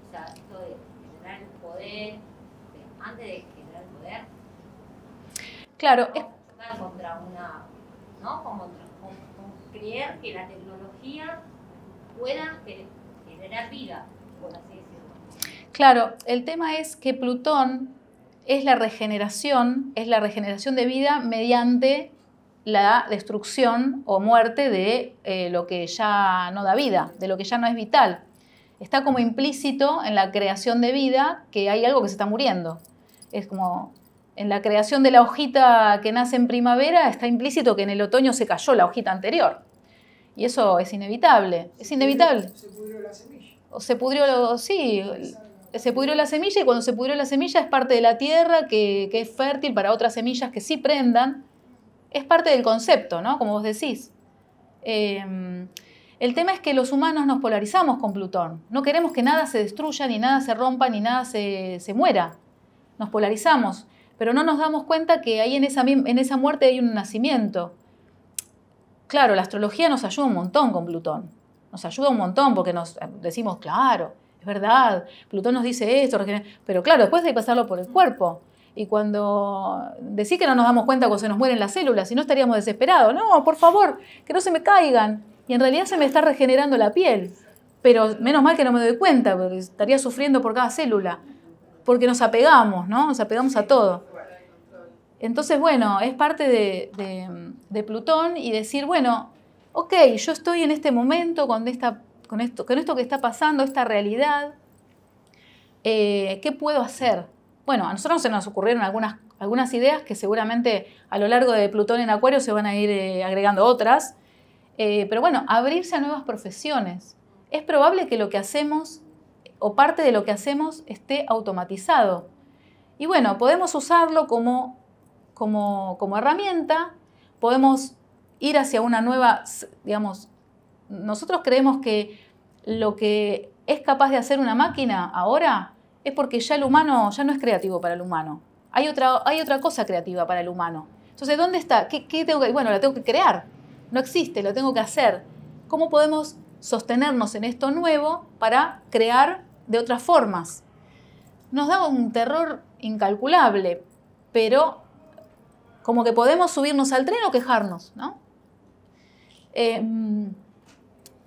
o sea, esto de generar el poder, antes de generar el poder, Claro, va van contra una, ¿no? Como creer que la tecnología pueda generar vida, por así decirlo. Claro, el tema es que Plutón es la regeneración de vida mediante la destrucción o muerte de lo que ya no da vida, de lo que ya no es vital. Está como implícito en la creación de vida que hay algo que se está muriendo. Es como en la creación de la hojita que nace en primavera, está implícito que en el otoño se cayó la hojita anterior. Y eso es inevitable. Es inevitable. Se pudrió la semilla. O se pudrió, sí, se pudrió la semilla, y cuando se pudrió la semilla es parte de la tierra que es fértil para otras semillas que sí prendan. Es parte del concepto, ¿no? Como vos decís. El tema es que los humanos nos polarizamos con Plutón. No queremos que nada se destruya, ni nada se rompa, ni nada se muera. Nos polarizamos, pero no nos damos cuenta que ahí en esa muerte hay un nacimiento. Claro, la astrología nos ayuda un montón con Plutón. Nos ayuda un montón porque nos decimos, claro, es verdad, Plutón nos dice esto, pero claro, después hay que pasarlo por el cuerpo. Y cuando decís que no nos damos cuenta cuando se nos mueren las células, si no estaríamos desesperados. No, por favor, que no se me caigan. Y en realidad se me está regenerando la piel. Pero menos mal que no me doy cuenta, porque estaría sufriendo por cada célula. Porque nos apegamos, ¿no? Nos apegamos a todo. Entonces, bueno, es parte de Plutón y decir, bueno, ok, yo estoy en este momento con esto que está pasando, esta realidad. ¿Qué puedo hacer? Bueno, a nosotros se nos ocurrieron algunas ideas que seguramente a lo largo de Plutón en Acuario se van a ir agregando otras. Pero bueno, abrirse a nuevas profesiones. Es probable que lo que hacemos o parte de lo que hacemos esté automatizado. Y bueno, podemos usarlo como herramienta, podemos ir hacia una nueva, digamos, nosotros creemos que lo que es capaz de hacer una máquina ahora es porque ya el humano ya no es creativo para el humano. Hay otra cosa creativa para el humano. Entonces, ¿dónde está? ¿Qué tengo que? Bueno, la tengo que crear. No existe, lo tengo que hacer. ¿Cómo podemos sostenernos en esto nuevo para crear de otras formas? Nos da un terror incalculable, pero como que podemos subirnos al tren o quejarnos, ¿no?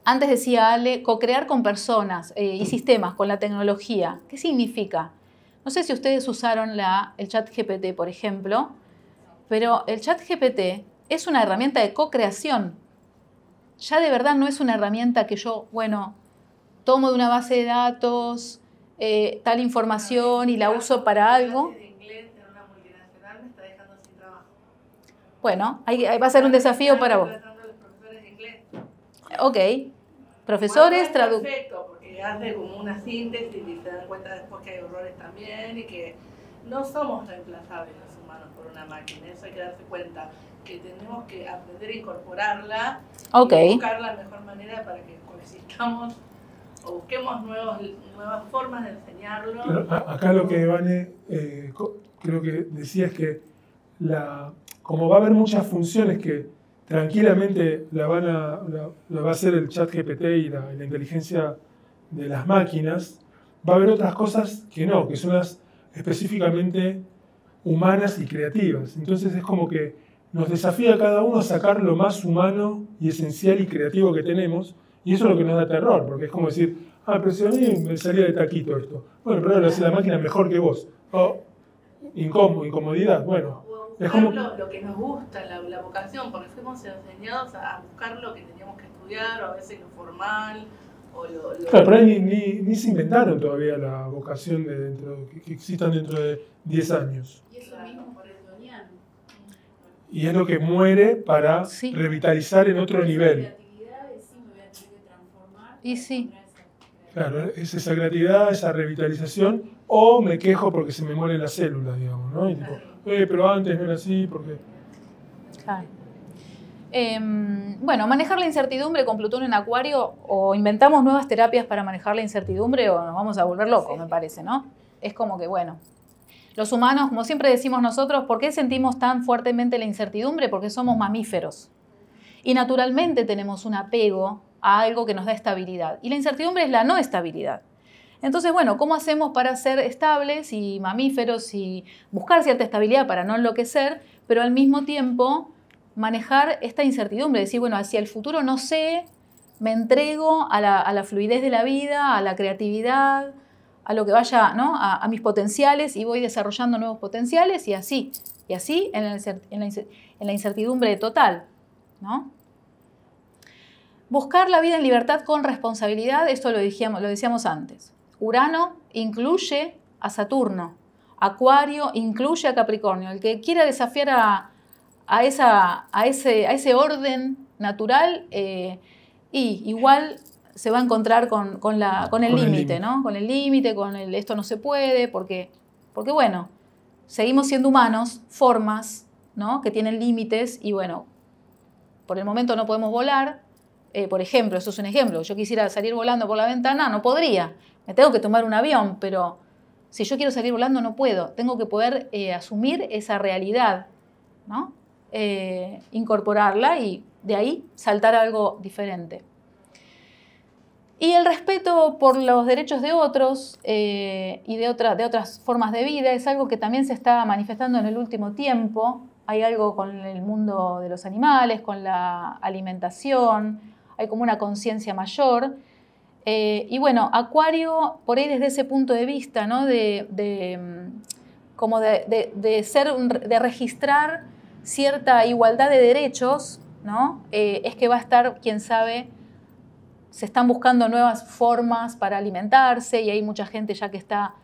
Antes decía Ale, co-crear con personas y sistemas, con la tecnología. ¿Qué significa? No sé si ustedes usaron el ChatGPT, por ejemplo, pero el ChatGPT es una herramienta de co-creación. Ya de verdad no es una herramienta que yo, bueno, tomo de una base de datos tal información y la uso para algo. Bueno, ahí va a ser un desafío para vos. Ok. Profesores, traductores. Perfecto, porque hace como una síntesis y se dan cuenta después que hay errores también y que no somos reemplazables los humanos por una máquina. Eso hay que darse cuenta, que tenemos que aprender a incorporarla y buscar la mejor manera para que coexistamos o busquemos nuevas formas de enseñarlo. Pero acá lo que Vane creo que decía es que como va a haber muchas funciones que tranquilamente la va a hacer el ChatGPT y la inteligencia de las máquinas, va a haber otras cosas que no, que son las específicamente humanas y creativas. Entonces es como que nos desafía a cada uno a sacar lo más humano y esencial y creativo que tenemos, y eso es lo que nos da terror, porque es como decir, pero si a mí me salía de taquito esto. Bueno, pero ahora lo hace la máquina mejor que vos. Incomodidad, bueno. Es como lo que nos gusta, la vocación, porque fuimos enseñados a buscar lo que teníamos que estudiar, o a veces lo formal, o Claro, pero ahí ni se inventaron todavía la vocación que existan dentro de 10 años. Y eso mismo por el Doniano. Y es lo que muere para revitalizar en otro nivel. Y sí. Claro, es esa creatividad, esa revitalización, o me quejo porque se me mueren las células, digamos, ¿no? Y tipo, pero antes no era así, porque... Claro. Bueno, manejar la incertidumbre con Plutón en Acuario, o inventamos nuevas terapias para manejar la incertidumbre, o nos vamos a volver locos, me parece, ¿no? Es como que, bueno, los humanos, como siempre decimos nosotros, ¿por qué sentimos tan fuertemente la incertidumbre? Porque somos mamíferos. Y naturalmente tenemos un apego a algo que nos da estabilidad. Y la incertidumbre es la no estabilidad. Entonces, bueno, ¿cómo hacemos para ser estables y mamíferos y buscar cierta estabilidad para no enloquecer, pero al mismo tiempo manejar esta incertidumbre, decir, bueno, hacia el futuro no sé, me entrego a la fluidez de la vida, a la creatividad, a lo que vaya, ¿no? a mis potenciales, y voy desarrollando nuevos potenciales, y así en la incertidumbre total, ¿no? Buscar la vida en libertad con responsabilidad, esto lo decíamos antes. Urano incluye a Saturno, Acuario incluye a Capricornio. El que quiera desafiar a ese orden natural, y igual se va a encontrar con el límite, ¿no? Con el límite, con el esto no se puede, porque bueno, seguimos siendo humanos, formas, ¿no? Que tienen límites, y bueno, por el momento no podemos volar. Por ejemplo, eso es un ejemplo. Yo quisiera salir volando por la ventana, no podría. Me tengo que tomar un avión, pero si yo quiero salir volando no puedo. Tengo que poder asumir esa realidad, ¿no? Incorporarla y de ahí saltar a algo diferente. Y el respeto por los derechos de otros y de otras formas de vida es algo que también se está manifestando en el último tiempo. Hay algo con el mundo de los animales, con la alimentación, hay como una conciencia mayor. Y bueno, Acuario, por ahí desde ese punto de vista, ¿no? de registrar cierta igualdad de derechos, ¿no? Es que va a estar, quién sabe, se están buscando nuevas formas para alimentarse, y hay mucha gente ya que está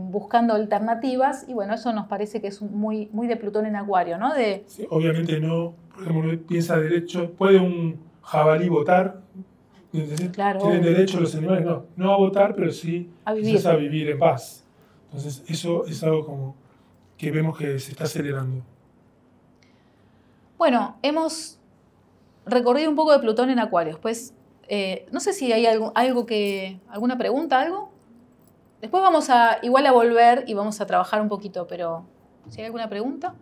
buscando alternativas, y bueno, eso nos parece que es muy, muy de Plutón en Acuario, ¿no? Sí, obviamente no, por ejemplo, piensa derecho, ¿puede un jabalí votar? Es decir, claro, tienen derecho los animales, no a votar, pero sí a vivir en paz. Entonces eso es algo como que vemos que se está acelerando. Bueno, hemos recorrido un poco de Plutón en Acuario. Pues no sé si hay alguna pregunta, algo. Después vamos igual a volver y vamos a trabajar un poquito, pero si hay alguna pregunta.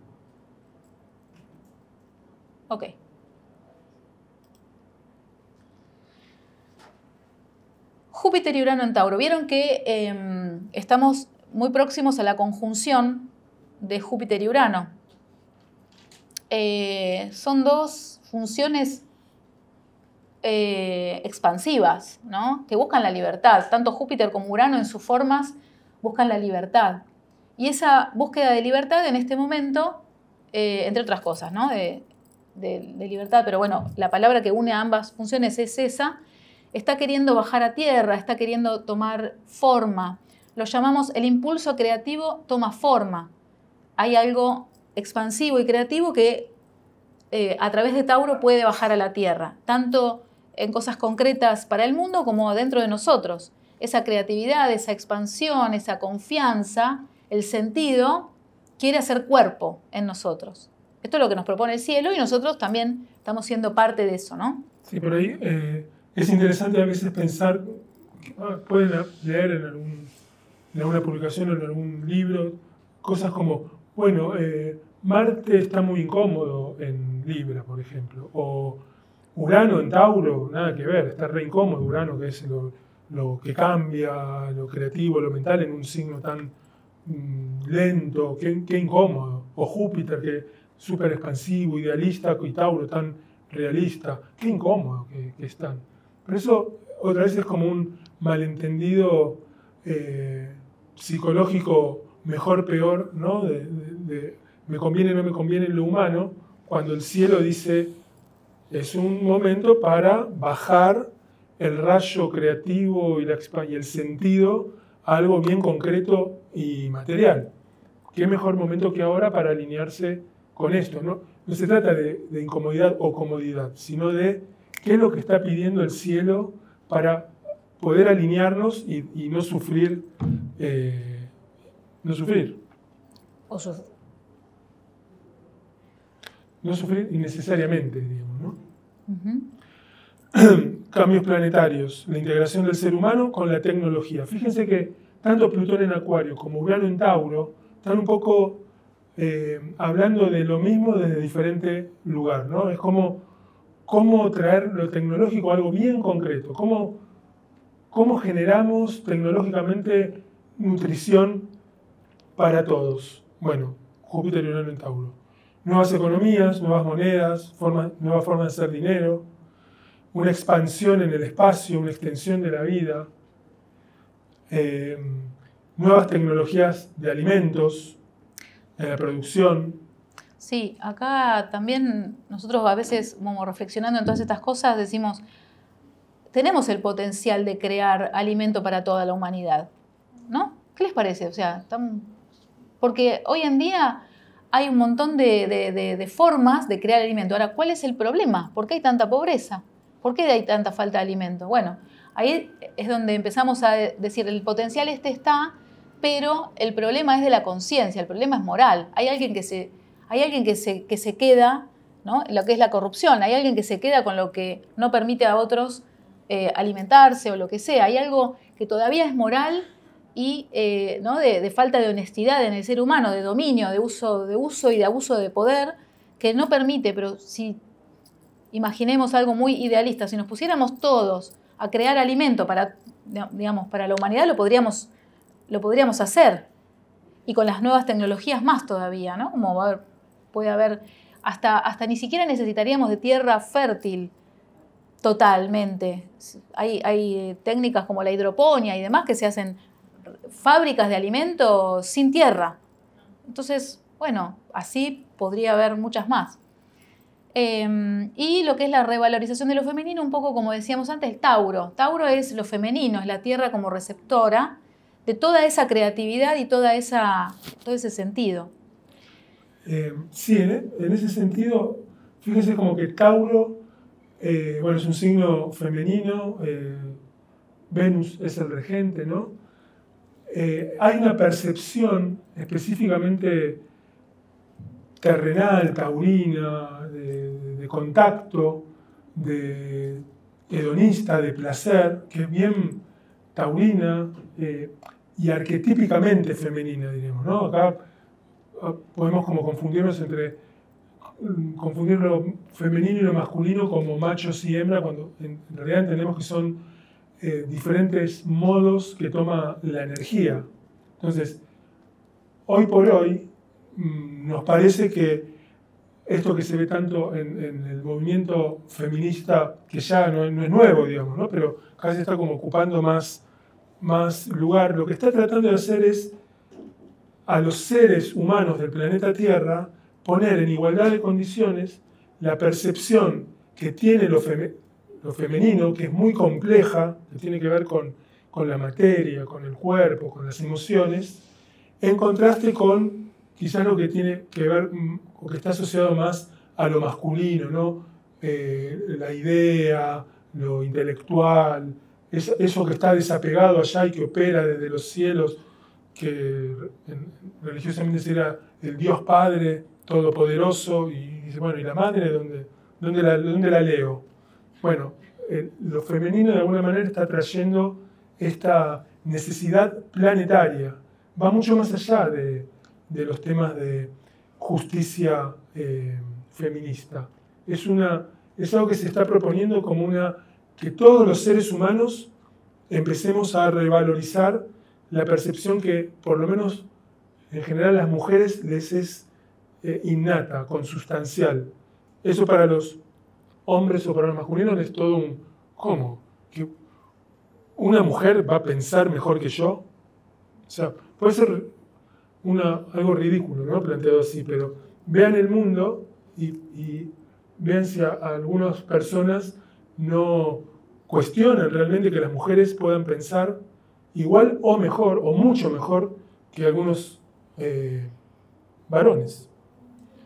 Ok. Júpiter y Urano en Tauro. Vieron que estamos muy próximos a la conjunción de Júpiter y Urano. Son dos funciones expansivas, ¿no? Que buscan la libertad. Tanto Júpiter como Urano en sus formas buscan la libertad. Y esa búsqueda de libertad en este momento, entre otras cosas, ¿no? de libertad, pero bueno, la palabra que une a ambas funciones es esa, está queriendo bajar a tierra, está queriendo tomar forma. Lo llamamos el impulso creativo toma forma. Hay algo expansivo y creativo que a través de Tauro puede bajar a la tierra, tanto en cosas concretas para el mundo como dentro de nosotros. Esa creatividad, esa expansión, esa confianza, el sentido, quiere hacer cuerpo en nosotros. Esto es lo que nos propone el cielo, y nosotros también estamos siendo parte de eso, ¿no? Sí, por ahí es interesante a veces pensar, pueden leer en alguna publicación o en algún libro, cosas como, bueno, Marte está muy incómodo en Libra, por ejemplo, o Urano en Tauro, nada que ver, está re incómodo Urano, que es lo que cambia, lo creativo, lo mental, en un signo tan lento, qué incómodo. O Júpiter, que es súper expansivo, idealista, y Tauro tan realista, qué incómodo que están. Pero eso otra vez es como un malentendido psicológico mejor, peor, ¿no? De me conviene, no me conviene en lo humano, cuando el cielo dice es un momento para bajar el rayo creativo y el sentido a algo bien concreto y material. ¿Qué mejor momento que ahora para alinearse con esto, ¿no? No se trata de incomodidad o comodidad, sino de qué es lo que está pidiendo el cielo para poder alinearnos y no sufrir. No sufrir innecesariamente, digamos, ¿no? Cambios planetarios, la integración del ser humano con la tecnología. Fíjense que tanto Plutón en Acuario como Urano en Tauro están un poco hablando de lo mismo desde diferente lugar, ¿no? Es como cómo traer lo tecnológico a algo bien concreto, cómo generamos tecnológicamente nutrición para todos. Bueno, Júpiter y Urano en Tauro. nuevas economías, nuevas monedas, nuevas formas de hacer dinero, una expansión en el espacio, una extensión de la vida, nuevas tecnologías de alimentos, en la producción. Sí, acá también nosotros a veces, como reflexionando en todas estas cosas, decimos, tenemos el potencial de crear alimento para toda la humanidad, ¿no? ¿Qué les parece? O sea, porque hoy en día hay un montón de formas de crear alimento. Ahora, ¿cuál es el problema? ¿Por qué hay tanta pobreza? ¿Por qué hay tanta falta de alimento? Bueno, ahí es donde empezamos a decir, el potencial está, pero el problema es de la conciencia, el problema es moral. Hay alguien que se queda, ¿no? Lo que es la corrupción, hay alguien que se queda con lo que no permite a otros alimentarse o lo que sea. Hay algo que todavía es moral y ¿no? de falta de honestidad en el ser humano, de dominio, de uso y de abuso de poder, que no permite. Pero si imaginemos algo muy idealista, si nos pusiéramos todos a crear alimento para la humanidad, lo podríamos hacer. Y con las nuevas tecnologías más todavía, ¿no? Como puede haber, hasta ni siquiera necesitaríamos de tierra fértil totalmente. Hay técnicas como la hidroponía y demás que se hacen fábricas de alimentos sin tierra. Entonces, bueno, así podría haber muchas más. Y lo que es la revalorización de lo femenino, un poco como decíamos antes, el Tauro. Tauro es lo femenino, es la tierra como receptora de toda esa creatividad y todo ese sentido. Sí, en ese sentido, fíjense como que Tauro, bueno, es un signo femenino, Venus es el regente, ¿no? Hay una percepción específicamente terrenal, taurina, de contacto, de hedonista, de placer, que es bien taurina y arquetípicamente femenina, diríamos, ¿no? Acá podemos como confundir lo femenino y lo masculino como machos y hembra, cuando en realidad entendemos que son diferentes modos que toma la energía. Entonces, hoy por hoy, nos parece que esto que se ve tanto en el movimiento feminista, que ya no es nuevo, digamos, ¿no? Pero casi está como ocupando más lugar, lo que está tratando de hacer es a los seres humanos del planeta Tierra poner en igualdad de condiciones la percepción que tiene lo femenino, que es muy compleja, que tiene que ver con la materia, con el cuerpo, con las emociones, en contraste con quizás lo que tiene que ver o que está asociado más a lo masculino, ¿no? La idea, lo intelectual, eso que está desapegado allá y que opera desde los cielos, que religiosamente será el Dios Padre Todopoderoso, y dice, bueno, ¿y la madre dónde la leo? Bueno, lo femenino de alguna manera está trayendo esta necesidad planetaria, va mucho más allá de los temas de justicia feminista. Es algo que se está proponiendo como que todos los seres humanos empecemos a revalorizar la percepción que, por lo menos en general, a las mujeres les es innata, consustancial. Eso para los hombres o para los masculinos es todo ¿cómo? ¿Que una mujer va a pensar mejor que yo? O sea, puede ser algo ridículo, ¿no? Planteado así, pero vean el mundo y vean si algunas personas no cuestionan realmente que las mujeres puedan pensar igual o mejor, o mucho mejor, que algunos varones.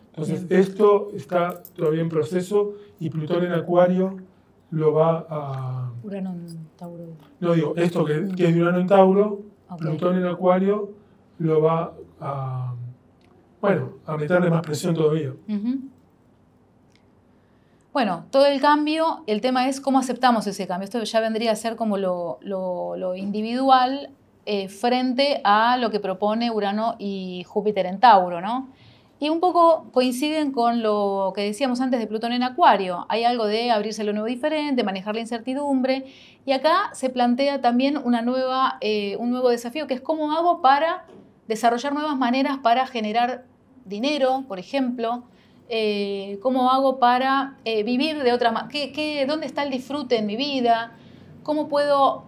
Entonces, esto está todavía en proceso y Plutón en Acuario lo va a... Urano en Tauro. No, digo, esto que es de Urano en Tauro, Okay. Plutón en Acuario lo va a meterle más presión todavía. Uh-huh. Bueno, todo el cambio, el tema es cómo aceptamos ese cambio. Esto ya vendría a ser como lo individual frente a lo que propone Urano y Júpiter en Tauro, ¿no? Y un poco coinciden con lo que decíamos antes de Plutón en Acuario. Hay algo de abrirse a lo nuevo diferente, manejar la incertidumbre. Y acá se plantea también un nuevo desafío, que es cómo hago para desarrollar nuevas maneras para generar dinero, por ejemplo, ¿Cómo hago para vivir de otra manera? ¿Dónde está el disfrute en mi vida? ¿Cómo puedo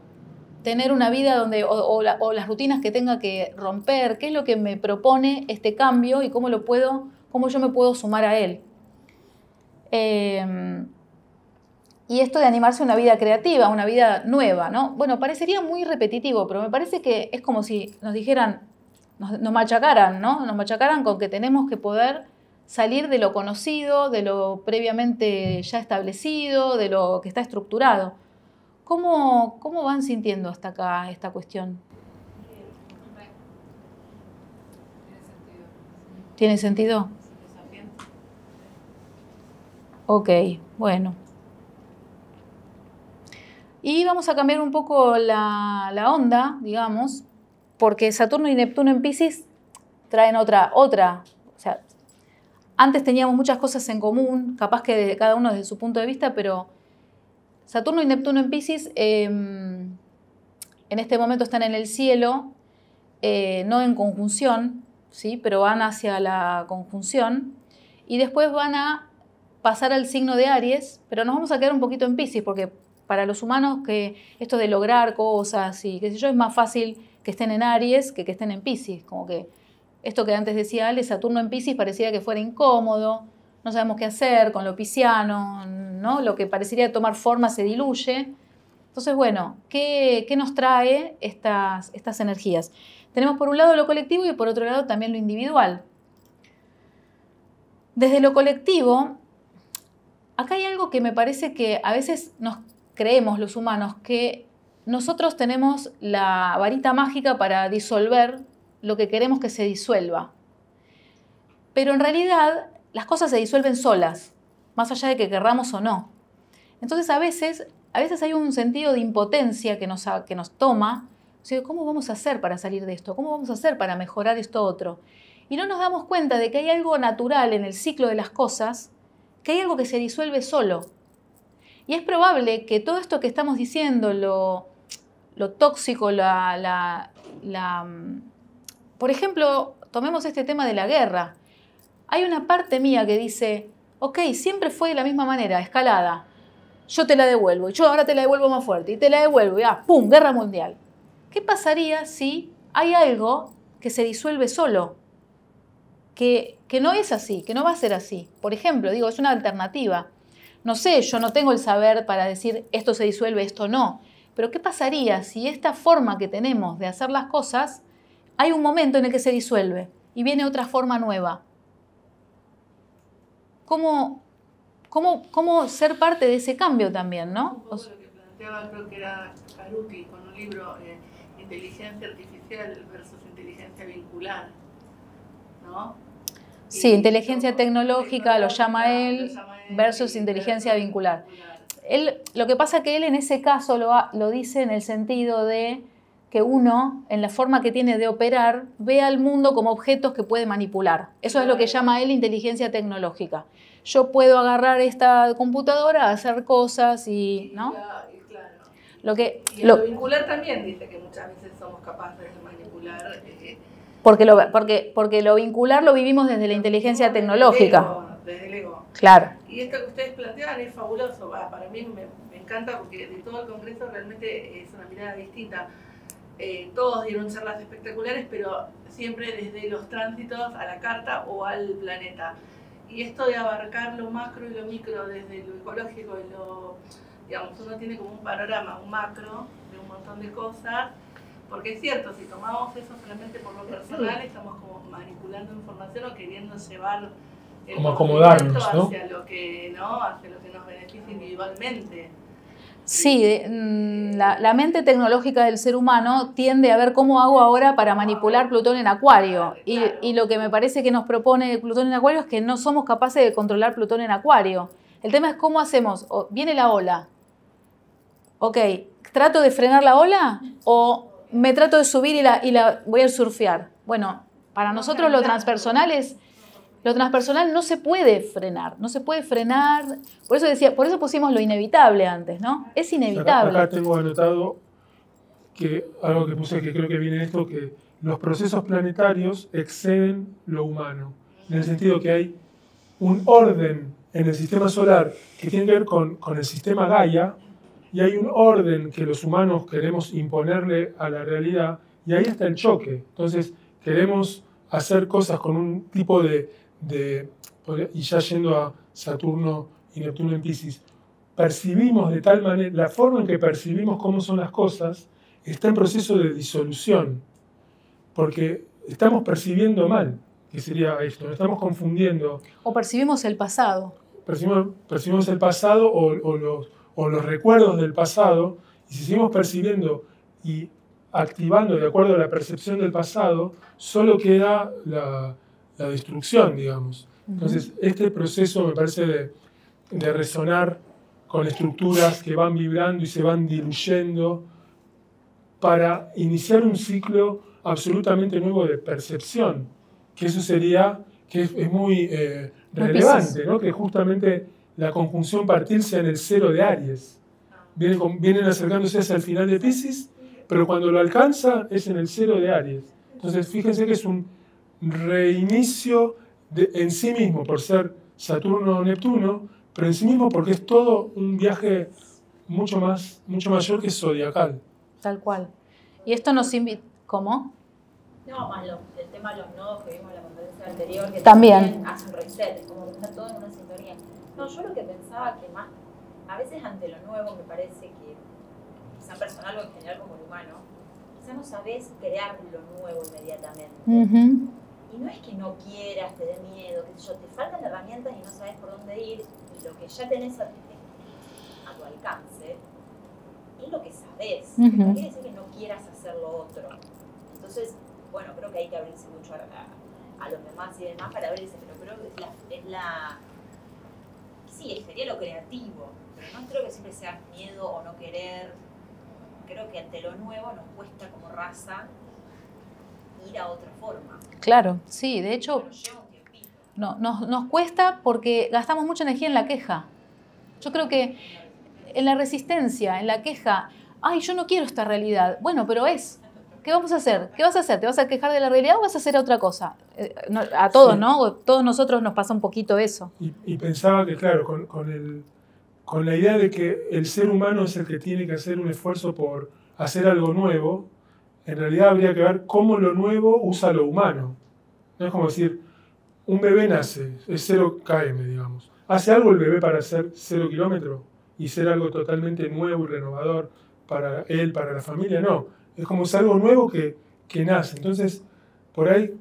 tener una vida donde, o las rutinas que tenga que romper? ¿Qué es lo que me propone este cambio y cómo yo me puedo sumar a él? Y esto de animarse a una vida creativa, una vida nueva, ¿no? Bueno, parecería muy repetitivo, pero me parece que es como si nos dijeran, nos machacaran, ¿no? Nos machacaran con que tenemos que poder salir de lo conocido, de lo previamente ya establecido, de lo que está estructurado. ¿Cómo van sintiendo hasta acá esta cuestión? ¿Tiene sentido? Ok, bueno. Y vamos a cambiar un poco la onda, digamos, porque Saturno y Neptuno en Piscis traen otra. O sea, antes teníamos muchas cosas en común, capaz que de cada uno desde su punto de vista, pero Saturno y Neptuno en Piscis en este momento están en el cielo, no en conjunción, ¿sí? Pero van hacia la conjunción y después van a pasar al signo de Aries, pero nos vamos a quedar un poquito en Piscis, porque para los humanos que esto de lograr cosas y qué sé yo, es más fácil que estén en Aries que estén en Piscis, como que esto que antes decía Ale, Saturno en Piscis pareciera que fuera incómodo, no sabemos qué hacer con lo pisciano, ¿no? Lo que parecería tomar forma se diluye. Entonces, bueno, ¿qué nos trae estas energías? Tenemos por un lado lo colectivo y por otro lado también lo individual. Desde lo colectivo, acá hay algo que me parece que a veces nos creemos los humanos, que nosotros tenemos la varita mágica para disolver lo que queremos que se disuelva. Pero en realidad las cosas se disuelven solas, más allá de que querramos o no. Entonces a veces hay un sentido de impotencia que nos toma. O sea, ¿cómo vamos a hacer para salir de esto? ¿Cómo vamos a hacer para mejorar esto otro? Y no nos damos cuenta de que hay algo natural en el ciclo de las cosas, que hay algo que se disuelve solo. Y es probable que todo esto que estamos diciendo, lo tóxico, por ejemplo, tomemos este tema de la guerra. Hay una parte mía que dice, ok, siempre fue de la misma manera, escalada. Yo te la devuelvo, y yo ahora te la devuelvo más fuerte, y te la devuelvo, y ¡pum!, guerra mundial. ¿Qué pasaría si hay algo que se disuelve solo? Que no es así, que no va a ser así. Por ejemplo, digo, es una alternativa. No sé, yo no tengo el saber para decir esto se disuelve, esto no. Pero ¿qué pasaría si esta forma que tenemos de hacer las cosas, hay un momento en el que se disuelve y viene otra forma nueva? ¿Cómo ser parte de ese cambio también, no? Un poco lo que planteaba, creo que era Haruki, con un libro, Inteligencia Artificial versus Inteligencia Vincular, ¿no? Sí, inteligencia tecnológica lo llama él versus inteligencia vincular. Lo que pasa es que él en ese caso lo dice en el sentido de que uno, en la forma que tiene de operar, ve al mundo como objetos que puede manipular. Eso es lo que llama él inteligencia tecnológica. Yo puedo agarrar esta computadora, hacer cosas y, ¿no? Claro. Y lo vincular también dice que muchas veces somos capaces de manipular. Porque lo vincular lo vivimos desde la inteligencia tecnológica. Desde el ego. Claro. Y esto que ustedes plantean es fabuloso. Para mí me encanta porque de todo el Congreso realmente es una mirada distinta. Todos dieron charlas espectaculares, pero siempre desde los tránsitos a la carta o al planeta. Y esto de abarcar lo macro y lo micro, desde lo ecológico y digamos, uno tiene como un panorama, un macro de un montón de cosas, porque es cierto, si tomamos eso solamente por lo personal, estamos como manipulando información o queriendo llevar el como acomodarnos, hacia lo que nos beneficia individualmente. Sí, la mente tecnológica del ser humano tiende a ver cómo hago ahora para manipular Plutón en Acuario. Y lo que me parece que nos propone Plutón en Acuario es que no somos capaces de controlar Plutón en Acuario. El tema es cómo hacemos. Viene la ola. Ok, ¿trato de frenar la ola o me trato de subir y la voy a surfear? Bueno, para nosotros lo transpersonal no se puede frenar, por eso pusimos lo inevitable antes, ¿no? Es inevitable. Acá tengo anotado que algo que puse que creo que viene esto, que los procesos planetarios exceden lo humano, en el sentido que hay un orden en el sistema solar que tiene que ver con el sistema Gaia, y hay un orden que los humanos queremos imponerle a la realidad, y ahí está el choque. Entonces, queremos hacer cosas con un tipo y ya yendo a Saturno y Neptuno en Piscis, percibimos de tal manera, la forma en que percibimos cómo son las cosas está en proceso de disolución, porque estamos percibiendo mal, que sería esto, nos estamos confundiendo. O percibimos el pasado. Percibimos el pasado o los recuerdos del pasado, y si seguimos percibiendo y activando de acuerdo a la percepción del pasado, solo queda la destrucción, digamos. Entonces, este proceso me parece de resonar con estructuras que van vibrando y se van diluyendo para iniciar un ciclo absolutamente nuevo de percepción, que eso sería, que es muy relevante, ¿no? Que justamente la conjunción partir sea en el 0 de Aries. Vienen acercándose hacia el final de Piscis, pero cuando lo alcanza es en el 0 de Aries. Entonces, fíjense que es un reinicio en sí mismo, por ser Saturno o Neptuno, pero en sí mismo porque es todo un viaje mucho mayor que zodiacal. Tal cual. Y esto nos invita... ¿Cómo? No, más el tema de los nodos que vimos en la conferencia anterior, que también hacen reset, es como que está todo en una sintonía. No, yo lo que pensaba que más, a veces ante lo nuevo me parece que, quizá personal o en general como el humano, quizá no sabés crear lo nuevo inmediatamente. Y no es que no quieras, te dé miedo, qué sé yo, te faltan herramientas y no sabes por dónde ir, y lo que ya tenés a tu alcance es lo que sabés. No quiere decir que no quieras hacer lo otro. Entonces, bueno, creo que hay que abrirse mucho a los demás y demás para abrirse, pero creo que sí, sería lo creativo, pero no creo que siempre sea miedo o no querer. Creo que ante lo nuevo nos cuesta como raza ir a otra forma. Claro, sí, de hecho nos cuesta porque gastamos mucha energía en la queja. Yo creo que en la resistencia, en la queja, ay, yo no quiero esta realidad. Bueno, pero es. ¿Qué vamos a hacer? ¿Qué vas a hacer? ¿Te vas a quejar de la realidad o vas a hacer otra cosa? A todos, sí. ¿No? Todos nosotros nos pasa un poquito eso. Y pensaba que, claro, con la idea de que el ser humano es el que tiene que hacer un esfuerzo por hacer algo nuevo, en realidad habría que ver cómo lo nuevo usa lo humano. No es como decir, un bebé nace, es 0 km, digamos. ¿Hace algo el bebé para hacer 0 kilómetros y ser algo totalmente nuevo y renovador para él, para la familia? No. Es como es algo nuevo que nace. Entonces, por ahí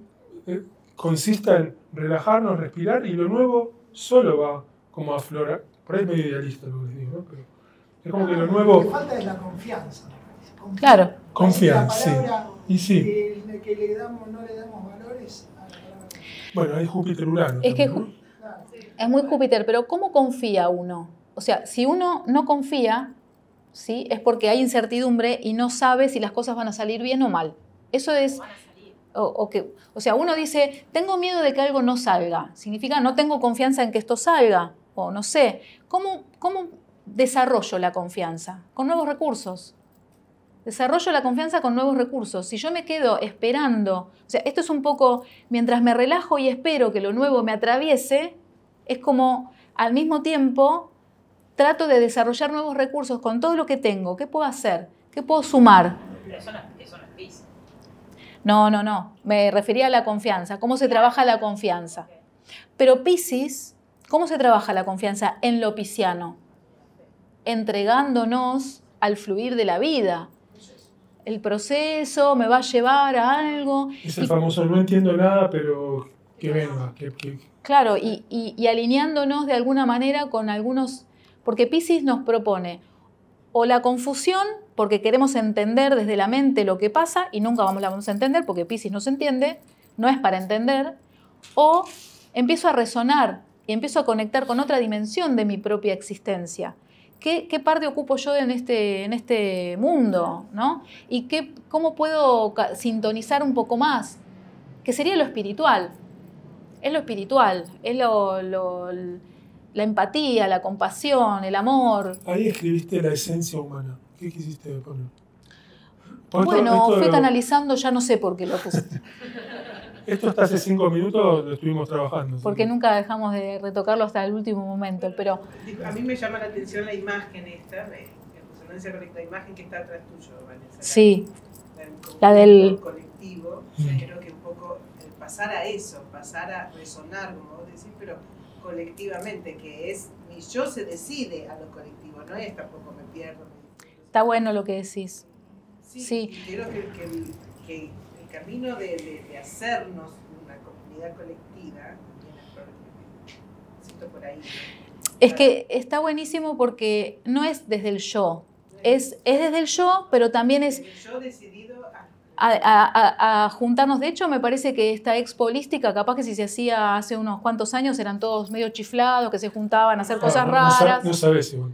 consiste en relajarnos, respirar, y lo nuevo solo va como a aflorar. Por ahí es medio idealista lo que les digo, ¿no? Pero es como que lo nuevo... Lo que falta es la confianza. Claro. Confianza, sí. Y sí. Que no le damos valores a la palabra. Bueno, hay Júpiter-Urano. Es también, que ¿no? es muy Júpiter, pero ¿cómo confía uno? O sea, si uno no confía, ¿sí? Es porque hay incertidumbre y no sabe si las cosas van a salir bien o mal. Eso es... O sea, uno dice, tengo miedo de que algo no salga. Significa, no tengo confianza en que esto salga. O no sé. ¿Cómo desarrollo la confianza? Con nuevos recursos. Desarrollo la confianza con nuevos recursos. Si yo me quedo esperando, o sea, esto es un poco, mientras me relajo y espero que lo nuevo me atraviese, es como al mismo tiempo trato de desarrollar nuevos recursos con todo lo que tengo. ¿Qué puedo hacer? ¿Qué puedo sumar? Pero eso no es Piscis. No. Me refería a la confianza. ¿Cómo se trabaja la confianza? Pero Piscis, ¿cómo se trabaja la confianza en lo pisciano? Entregándonos al fluir de la vida. El proceso me va a llevar a algo. Es el famoso, no entiendo nada, pero que venga. Claro, y alineándonos de alguna manera con algunos... Porque Piscis nos propone o la confusión, porque queremos entender desde la mente lo que pasa y nunca la vamos a entender porque Piscis no se entiende, no es para entender, o empiezo a resonar y empiezo a conectar con otra dimensión de mi propia existencia. ¿Qué parte ocupo yo en este mundo? ¿No? ¿Y cómo puedo sintonizar un poco más? Que sería lo espiritual. Es lo espiritual, es la empatía, la compasión, el amor. Ahí escribiste la esencia humana. ¿Qué quisiste poner? Bueno, fui canalizando, ya no sé por qué lo puse. Esto hasta hace 5 minutos lo estuvimos trabajando. Porque nunca dejamos de retocarlo hasta el último momento, pero... A mí me llama la atención la imagen esta, en resonancia con la imagen que está atrás tuyo, Vanessa. Sí, la del... colectivo. Creo que un poco pasar a eso, pasar a resonar, como vos decís, pero colectivamente, que es mi yo se decide a lo colectivo, no es tampoco me pierdo. Está bueno lo que decís. Sí. Creo que el camino de hacernos una comunidad colectiva, siento por ahí. Es que está buenísimo porque no es desde el yo, es desde el yo, pero también es... El yo decidido a juntarnos. De hecho, me parece que esta expo holística, capaz que si se hacía hace unos cuantos años, eran todos medio chiflados, que se juntaban a hacer cosas raras. No sabes igual.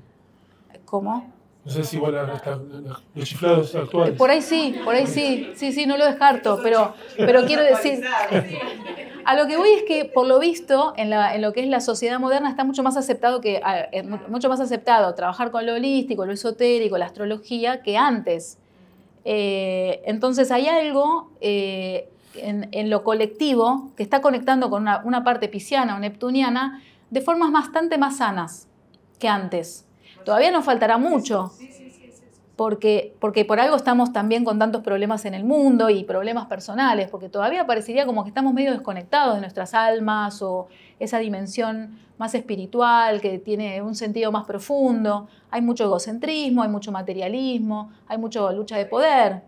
¿Cómo? No sé si igual los chiflados actuales. Por ahí sí, sí, no lo descarto, pero quiero decir, a lo que voy es que, por lo visto, en lo que es la sociedad moderna está mucho más aceptado trabajar con lo holístico, lo esotérico, la astrología, que antes. Entonces hay algo en lo colectivo que está conectando con una parte pisciana o neptuniana de formas bastante más sanas que antes. Todavía nos faltará mucho, porque por algo estamos también con tantos problemas en el mundo y problemas personales, porque todavía parecería como que estamos medio desconectados de nuestras almas o esa dimensión más espiritual que tiene un sentido más profundo. Hay mucho egocentrismo, hay mucho materialismo, hay mucha lucha de poder,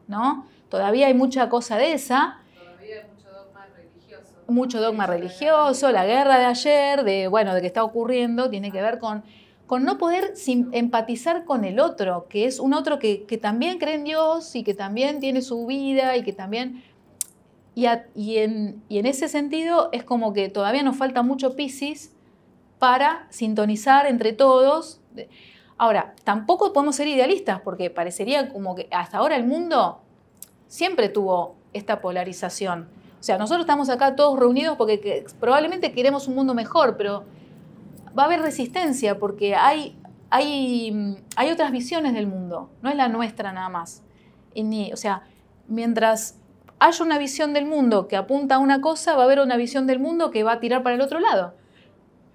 ¿no? Todavía hay mucha cosa de esa. Todavía hay mucho dogma religioso. Mucho dogma religioso, la guerra de ayer, de que está ocurriendo, tiene que ver con no poder empatizar con el otro, que es un otro que también cree en Dios y que también tiene su vida y que también... Y en ese sentido es como que todavía nos falta mucho Piscis para sintonizar entre todos. Ahora, tampoco podemos ser idealistas porque parecería como que hasta ahora el mundo siempre tuvo esta polarización. O sea, nosotros estamos acá todos reunidos porque probablemente queremos un mundo mejor, pero va a haber resistencia porque hay otras visiones del mundo, no es la nuestra nada más. O sea, mientras haya una visión del mundo que apunta a una cosa, va a haber una visión del mundo que va a tirar para el otro lado.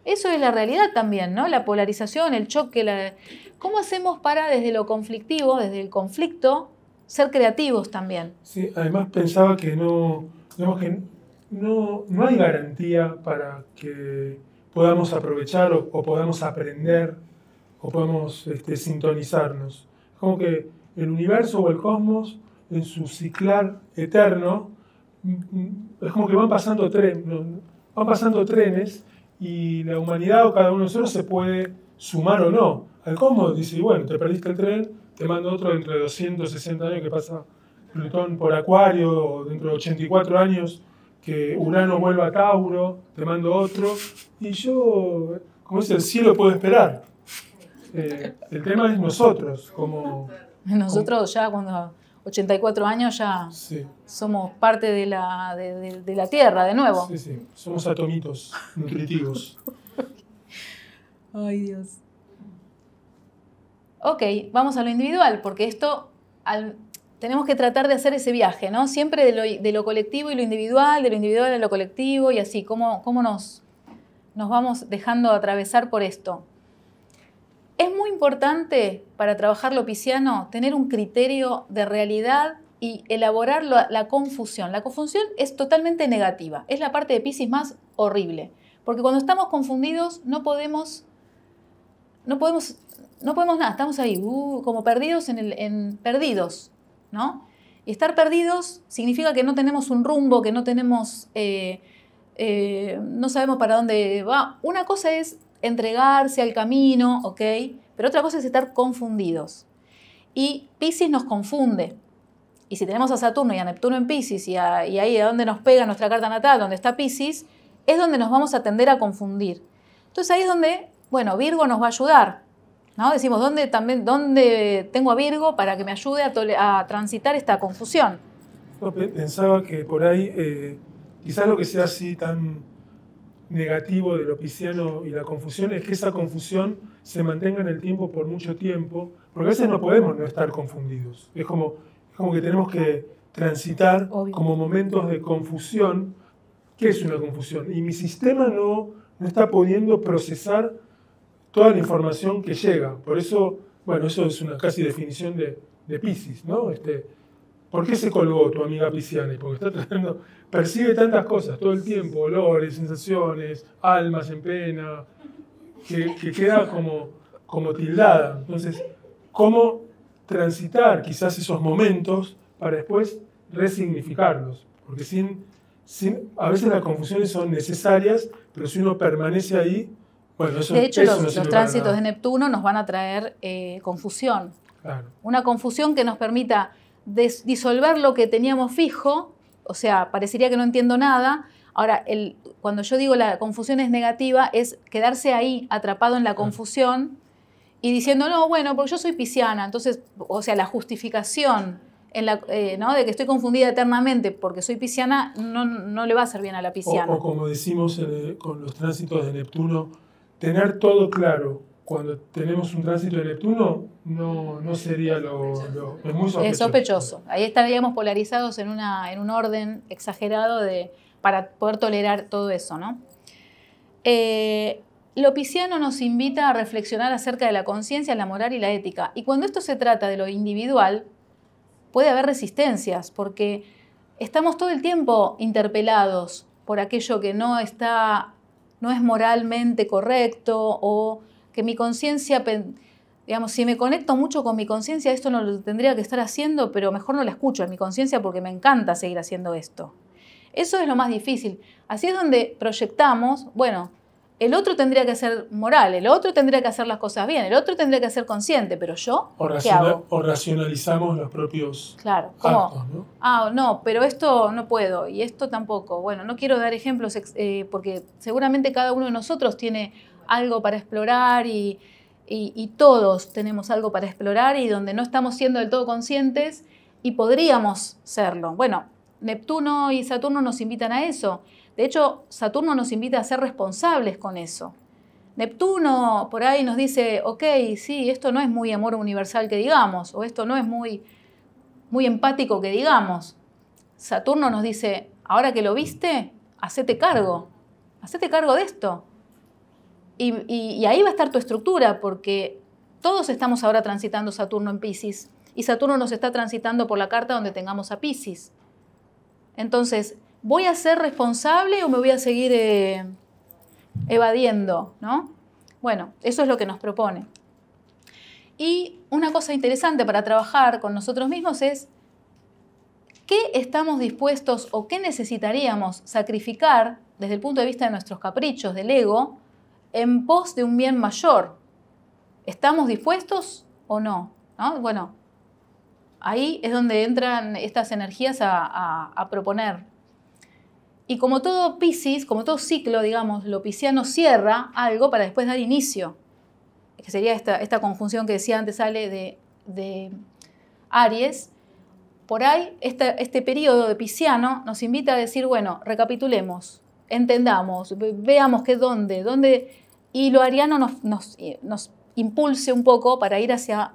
Eso es la realidad también, ¿no? La polarización, el choque. ¿Cómo hacemos para, desde lo conflictivo, desde el conflicto, ser creativos también? Sí, además pensaba que no hay garantía para que podamos aprovechar o podamos aprender o podamos sintonizarnos. Es como que el universo o el cosmos, en su ciclar eterno, es como que van pasando trenes y la humanidad o cada uno de nosotros se puede sumar o no. Al cosmos dice, bueno, te perdiste el tren, te mando otro dentro de 260 años que pasa Plutón por Acuario, o dentro de 84 años que Urano vuelva a Tauro, te mando otro, y yo, como dice, el cielo puede esperar. El tema es nosotros, Nosotros ya cuando 84 años ya sí. Somos parte de la Tierra de nuevo. Sí, sí, somos atomitos nutritivos. Ay, Dios. Ok, vamos a lo individual, porque esto... tenemos que tratar de hacer ese viaje, ¿no? Siempre de lo colectivo y lo individual, de lo individual a lo colectivo y así, cómo nos vamos dejando atravesar por esto. Es muy importante para trabajar lo pisciano tener un criterio de realidad y elaborar la confusión. La confusión es totalmente negativa, es la parte de Piscis más horrible, porque cuando estamos confundidos no podemos nada, estamos ahí como perdidos perdidos. ¿No? Y estar perdidos significa que no tenemos un rumbo, que no tenemos, no sabemos para dónde va. Una cosa es entregarse al camino, ¿ok? Pero otra cosa es estar confundidos. Y Piscis nos confunde. Y si tenemos a Saturno y a Neptuno en Piscis y ahí a donde nos pega nuestra carta natal, donde está Piscis, es donde nos vamos a tender a confundir. Entonces ahí es donde, bueno, Virgo nos va a ayudar. ¿No? Decimos, ¿dónde tengo a Virgo para que me ayude a transitar esta confusión? Yo pensaba que por ahí, quizás lo que sea así tan negativo de lo pisciano y la confusión es que esa confusión se mantenga en el tiempo por mucho tiempo, porque a veces no podemos no estar confundidos. Es como que tenemos que transitar Obvio. como momentos de confusión. ¿Qué es una confusión? Y mi sistema no está pudiendo procesar toda la información que llega. Por eso, bueno, eso es una casi definición de Piscis, ¿no? ¿Por qué se colgó tu amiga pisciana? Porque percibe tantas cosas todo el tiempo, olores, sensaciones, almas en pena, que queda como tildada. Entonces, ¿cómo transitar quizás esos momentos para después resignificarlos? Porque a veces las confusiones son necesarias, pero si uno permanece ahí, bueno, eso De hecho, eso no los sirve para tránsitos nada. de Neptuno nos van a traer confusión. Claro. Una confusión que nos permita disolver lo que teníamos fijo, o sea, parecería que no entiendo nada. Ahora, cuando yo digo la confusión es negativa, es quedarse ahí atrapado en la confusión y diciendo, no, bueno, porque yo soy pisciana, entonces, o sea, la justificación ¿no? de que estoy confundida eternamente porque soy pisciana no le va a hacer bien a la pisciana. O como decimos con los tránsitos de Neptuno, tener todo claro cuando tenemos un tránsito de Neptuno no sería es muy sospechoso. Es sospechoso. Ahí estaríamos polarizados en un orden exagerado para poder tolerar todo eso, ¿no? Lo pisciano nos invita a reflexionar acerca de la conciencia, la moral y la ética. Y cuando esto se trata de lo individual, puede haber resistencias, porque estamos todo el tiempo interpelados por aquello que no es moralmente correcto, o que mi conciencia, digamos, si me conecto mucho con mi conciencia, esto no lo tendría que estar haciendo, pero mejor no la escucho en mi conciencia porque me encanta seguir haciendo esto. Eso es lo más difícil. Así es donde proyectamos, bueno, el otro tendría que ser moral, el otro tendría que hacer las cosas bien, el otro tendría que ser consciente, pero yo, ¿qué hago? O racionalizamos los propios claro, actos, ¿no? No, pero esto no puedo y esto tampoco. Bueno, no quiero dar ejemplos porque seguramente cada uno de nosotros tiene algo para explorar y todos tenemos algo para explorar y donde no estamos siendo del todo conscientes y podríamos serlo. Bueno, Neptuno y Saturno nos invitan a eso. De hecho, Saturno nos invita a ser responsables con eso. Neptuno por ahí nos dice, ok, sí, esto no es muy amor universal que digamos, o esto no es muy empático que digamos. Saturno nos dice, ahora que lo viste, hacete cargo de esto. Y ahí va a estar tu estructura, porque todos estamos ahora transitando Saturno en Piscis, y Saturno nos está transitando por la carta donde tengamos a Piscis. Entonces, ¿voy a ser responsable o me voy a seguir evadiendo, ¿no? Bueno, eso es lo que nos propone. Y una cosa interesante para trabajar con nosotros mismos es qué estamos dispuestos o qué necesitaríamos sacrificar desde el punto de vista de nuestros caprichos, del ego, en pos de un bien mayor. ¿Estamos dispuestos o no? ¿No? Bueno, ahí es donde entran estas energías a proponer. Y como todo Piscis, como todo ciclo, digamos, lo pisciano cierra algo para después dar inicio. Que sería esta conjunción que decía antes, sale de Aries. Por ahí, este periodo de pisciano nos invita a decir, bueno, recapitulemos, entendamos, veamos dónde, y lo ariano nos impulse un poco para ir hacia,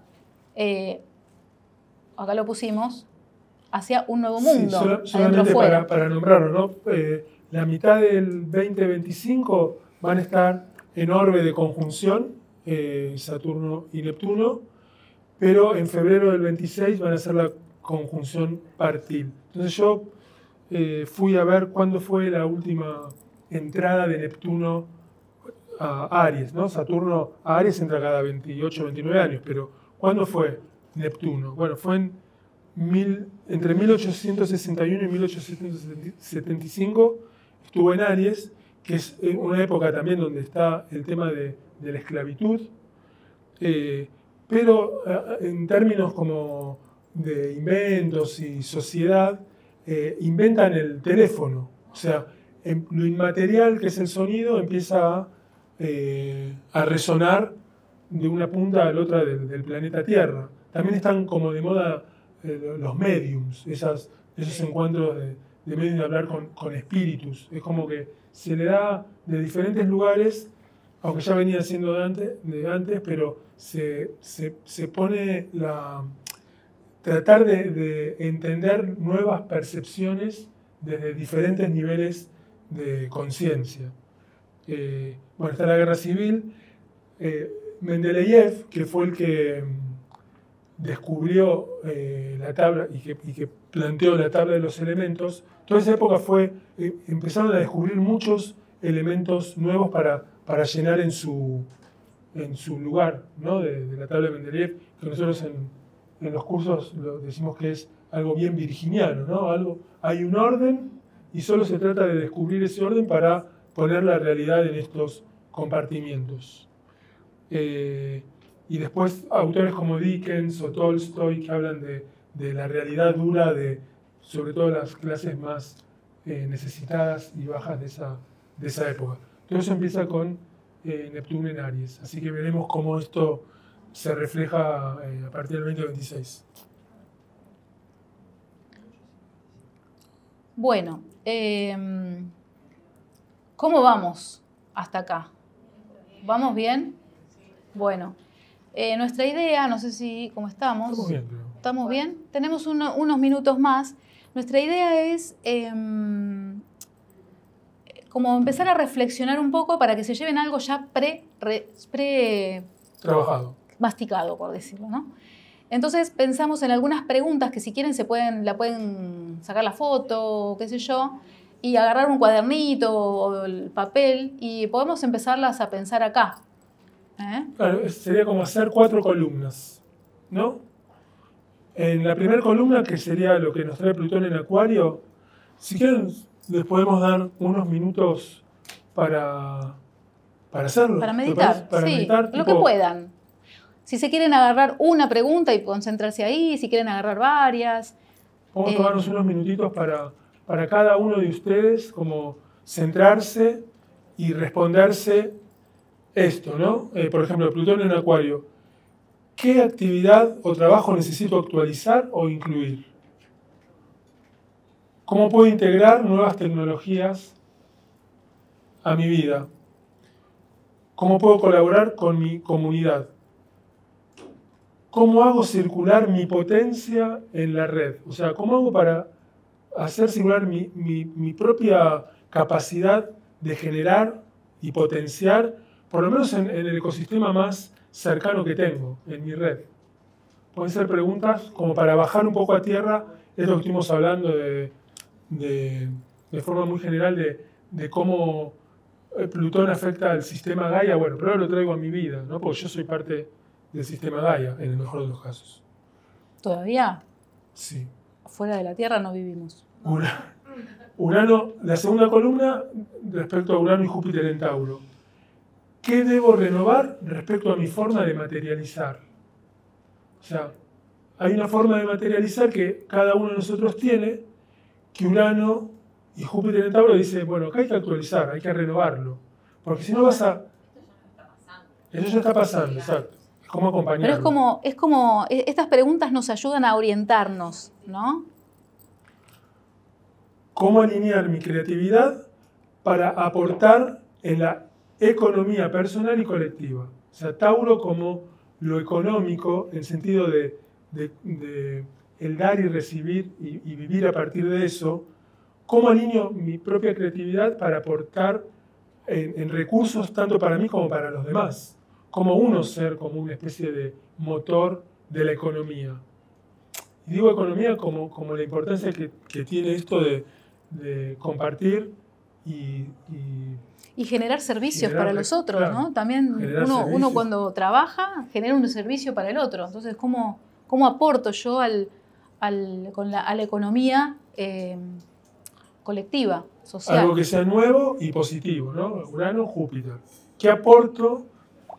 acá lo pusimos, hacia un nuevo mundo. Sí, solamente para nombrarlo, ¿no? La mitad del 2025 van a estar en orbe de conjunción, Saturno y Neptuno, pero en febrero del 26 van a hacer la conjunción partil. Entonces yo fui a ver cuándo fue la última entrada de Neptuno a Aries, ¿no? Saturno a Aries entra cada 28, 29 años, pero ¿cuándo fue Neptuno? Bueno, fue entre 1861 y 1875 estuvo en Aries, que es una época también donde está el tema de la esclavitud, pero en términos como de inventos y sociedad, inventan el teléfono. O sea, lo inmaterial que es el sonido empieza a resonar de una punta a la otra del planeta Tierra. También están como de moda los mediums, esos encuentros de medios de hablar con espíritus. Es como que se le da de diferentes lugares, aunque ya venía siendo de antes, pero se pone tratar de entender nuevas percepciones desde diferentes niveles de conciencia. Bueno, está la guerra civil. Mendeleev, que fue el que descubrió la tabla y que planteó la tabla de los elementos, toda esa época empezaron a descubrir muchos elementos nuevos para llenar en su lugar, ¿no? de la tabla de Mendeleev, que nosotros en los cursos decimos que es algo bien virginiano, ¿no? Hay un orden y solo se trata de descubrir ese orden para poner la realidad en estos compartimientos. Y después autores como Dickens o Tolstoy que hablan de la realidad dura de sobre todo las clases más necesitadas y bajas de esa época. Todo eso empieza con Neptuno en Aries, así que veremos cómo esto se refleja a partir del 2026. Bueno, ¿cómo vamos hasta acá? ¿Vamos bien? Bueno, nuestra idea, no sé si cómo estamos. Estamos bien, creo. ¿Estamos bien? Tenemos unos minutos más. Nuestra idea es como empezar a reflexionar un poco para que se lleven algo ya trabajado, masticado, por decirlo, ¿no? Entonces pensamos en algunas preguntas que si quieren la pueden sacar la foto, qué sé yo, y agarrar un cuadernito o el papel y podemos empezarlas a pensar acá. Claro, sería como hacer 4 columnas, ¿no? En la primera columna, que sería lo que nos trae Plutón en Acuario, si quieren les podemos dar unos minutos para hacerlo. Para meditar, para sí, meditar, lo que puedan. Si se quieren agarrar una pregunta y concentrarse ahí, si quieren agarrar varias. Vamos a tomarnos unos minutitos para cada uno de ustedes, como centrarse y responderse esto, ¿no? Por ejemplo, Plutón en Acuario. ¿Qué actividad o trabajo necesito actualizar o incluir? ¿Cómo puedo integrar nuevas tecnologías a mi vida? ¿Cómo puedo colaborar con mi comunidad? ¿Cómo hago circular mi potencia en la red? O sea, ¿cómo hago para hacer circular mi propia capacidad de generar y potenciar, por lo menos en el ecosistema más cercano que tengo, en mi red? Pueden ser preguntas como para bajar un poco a tierra esto que estuvimos hablando de forma muy general de cómo Plutón afecta al sistema Gaia. Bueno, pero ahora lo traigo a mi vida, ¿no? Porque yo soy parte del sistema Gaia, en el mejor de los casos. ¿Todavía? Sí. Fuera de la Tierra no vivimos. Urano, la segunda columna respecto a Urano y Júpiter en Tauro. ¿Qué debo renovar respecto a mi forma de materializar? O sea, hay una forma de materializar que cada uno de nosotros tiene, que Urano y Júpiter en Tauro dice, bueno, acá hay que actualizar, hay que renovarlo. Porque si no vas a... Eso ya está pasando, exacto. Es como acompañarlo. Pero es como estas preguntas nos ayudan a orientarnos, ¿no? ¿Cómo alinear mi creatividad para aportar en la economía personal y colectiva? O sea, Tauro como lo económico, en sentido de el dar y recibir y vivir a partir de eso. ¿Cómo alineo mi propia creatividad para aportar en recursos tanto para mí como para los demás? ¿Cómo uno ser como una especie de motor de la economía? Y digo economía como la importancia que tiene esto de compartir y generar servicios para los otros, claro, ¿no? También uno cuando trabaja genera un servicio para el otro. Entonces, ¿cómo aporto yo a la economía colectiva, social? Algo que sea nuevo y positivo, ¿no? Urano, Júpiter. ¿Qué aporto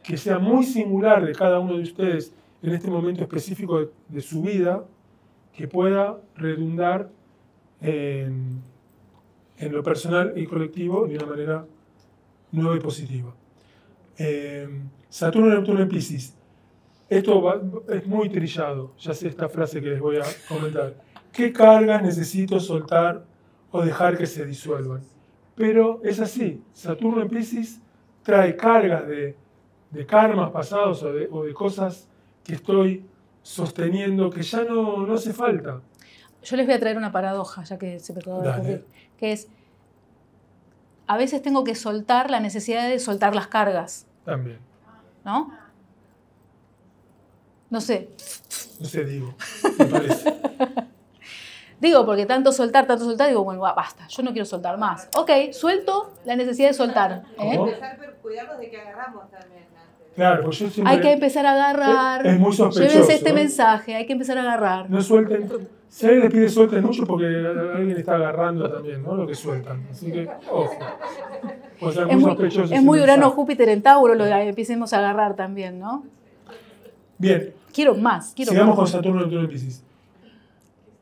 que sea muy singular de cada uno de ustedes en este momento específico de su vida, que pueda redundar en lo personal y colectivo de una manera nueva y positiva? Saturno y Neptuno en Piscis. Esto es muy trillado, ya sé esta frase que les voy a comentar. ¿Qué cargas necesito soltar o dejar que se disuelvan? Pero es así, Saturno en Piscis trae cargas de karmas pasados o de cosas que estoy sosteniendo que ya no hace falta. Yo les voy a traer una paradoja, ya que se me acaba de Dale. ocurrir, que es, a veces tengo que soltar la necesidad de soltar las cargas, También. ¿no? No sé. No sé, digo, me parece. Digo, porque tanto soltar, digo, bueno, basta, yo no quiero soltar más. Ok, suelto la necesidad de soltar. ¿Cómo? Empezar por cuidarnos de que agarramos también. Claro, pues yo siempre... Hay que empezar a agarrar. Es muy sospechoso. Llévense este ¿eh? mensaje, hay que empezar a agarrar. No suelten. Si alguien les pide suelten mucho porque alguien está agarrando también, ¿no? Lo que sueltan. Así que, ojo. O sea, Es muy, sospechoso es ese muy mensaje. Urano-Júpiter en Tauro, lo de empecemos a agarrar también, ¿no? Bien, Quiero más, quiero sigamos con más. Saturno en Piscis.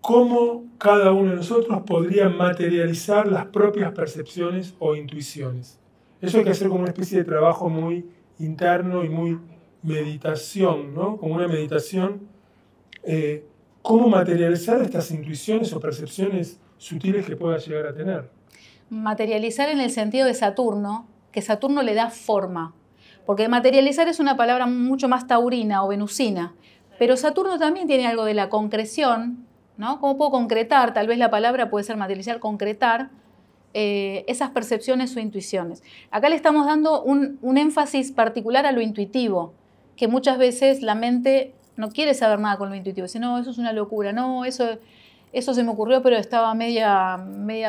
¿Cómo cada uno de nosotros podría materializar las propias percepciones o intuiciones? Eso hay que hacer como una especie de trabajo muy interno y muy meditación, ¿no? Como una meditación. ¿Cómo materializar estas intuiciones o percepciones sutiles que pueda llegar a tener? Materializar en el sentido de Saturno, que Saturno le da forma. Porque materializar es una palabra mucho más taurina o venusina. Pero Saturno también tiene algo de la concreción, ¿no? ¿Cómo puedo concretar? Tal vez la palabra puede ser materializar, concretar esas percepciones o intuiciones. Acá le estamos dando un énfasis particular a lo intuitivo, que muchas veces la mente no quiere saber nada con lo intuitivo. Dice, no, eso es una locura, no, eso se me ocurrió, pero estaba media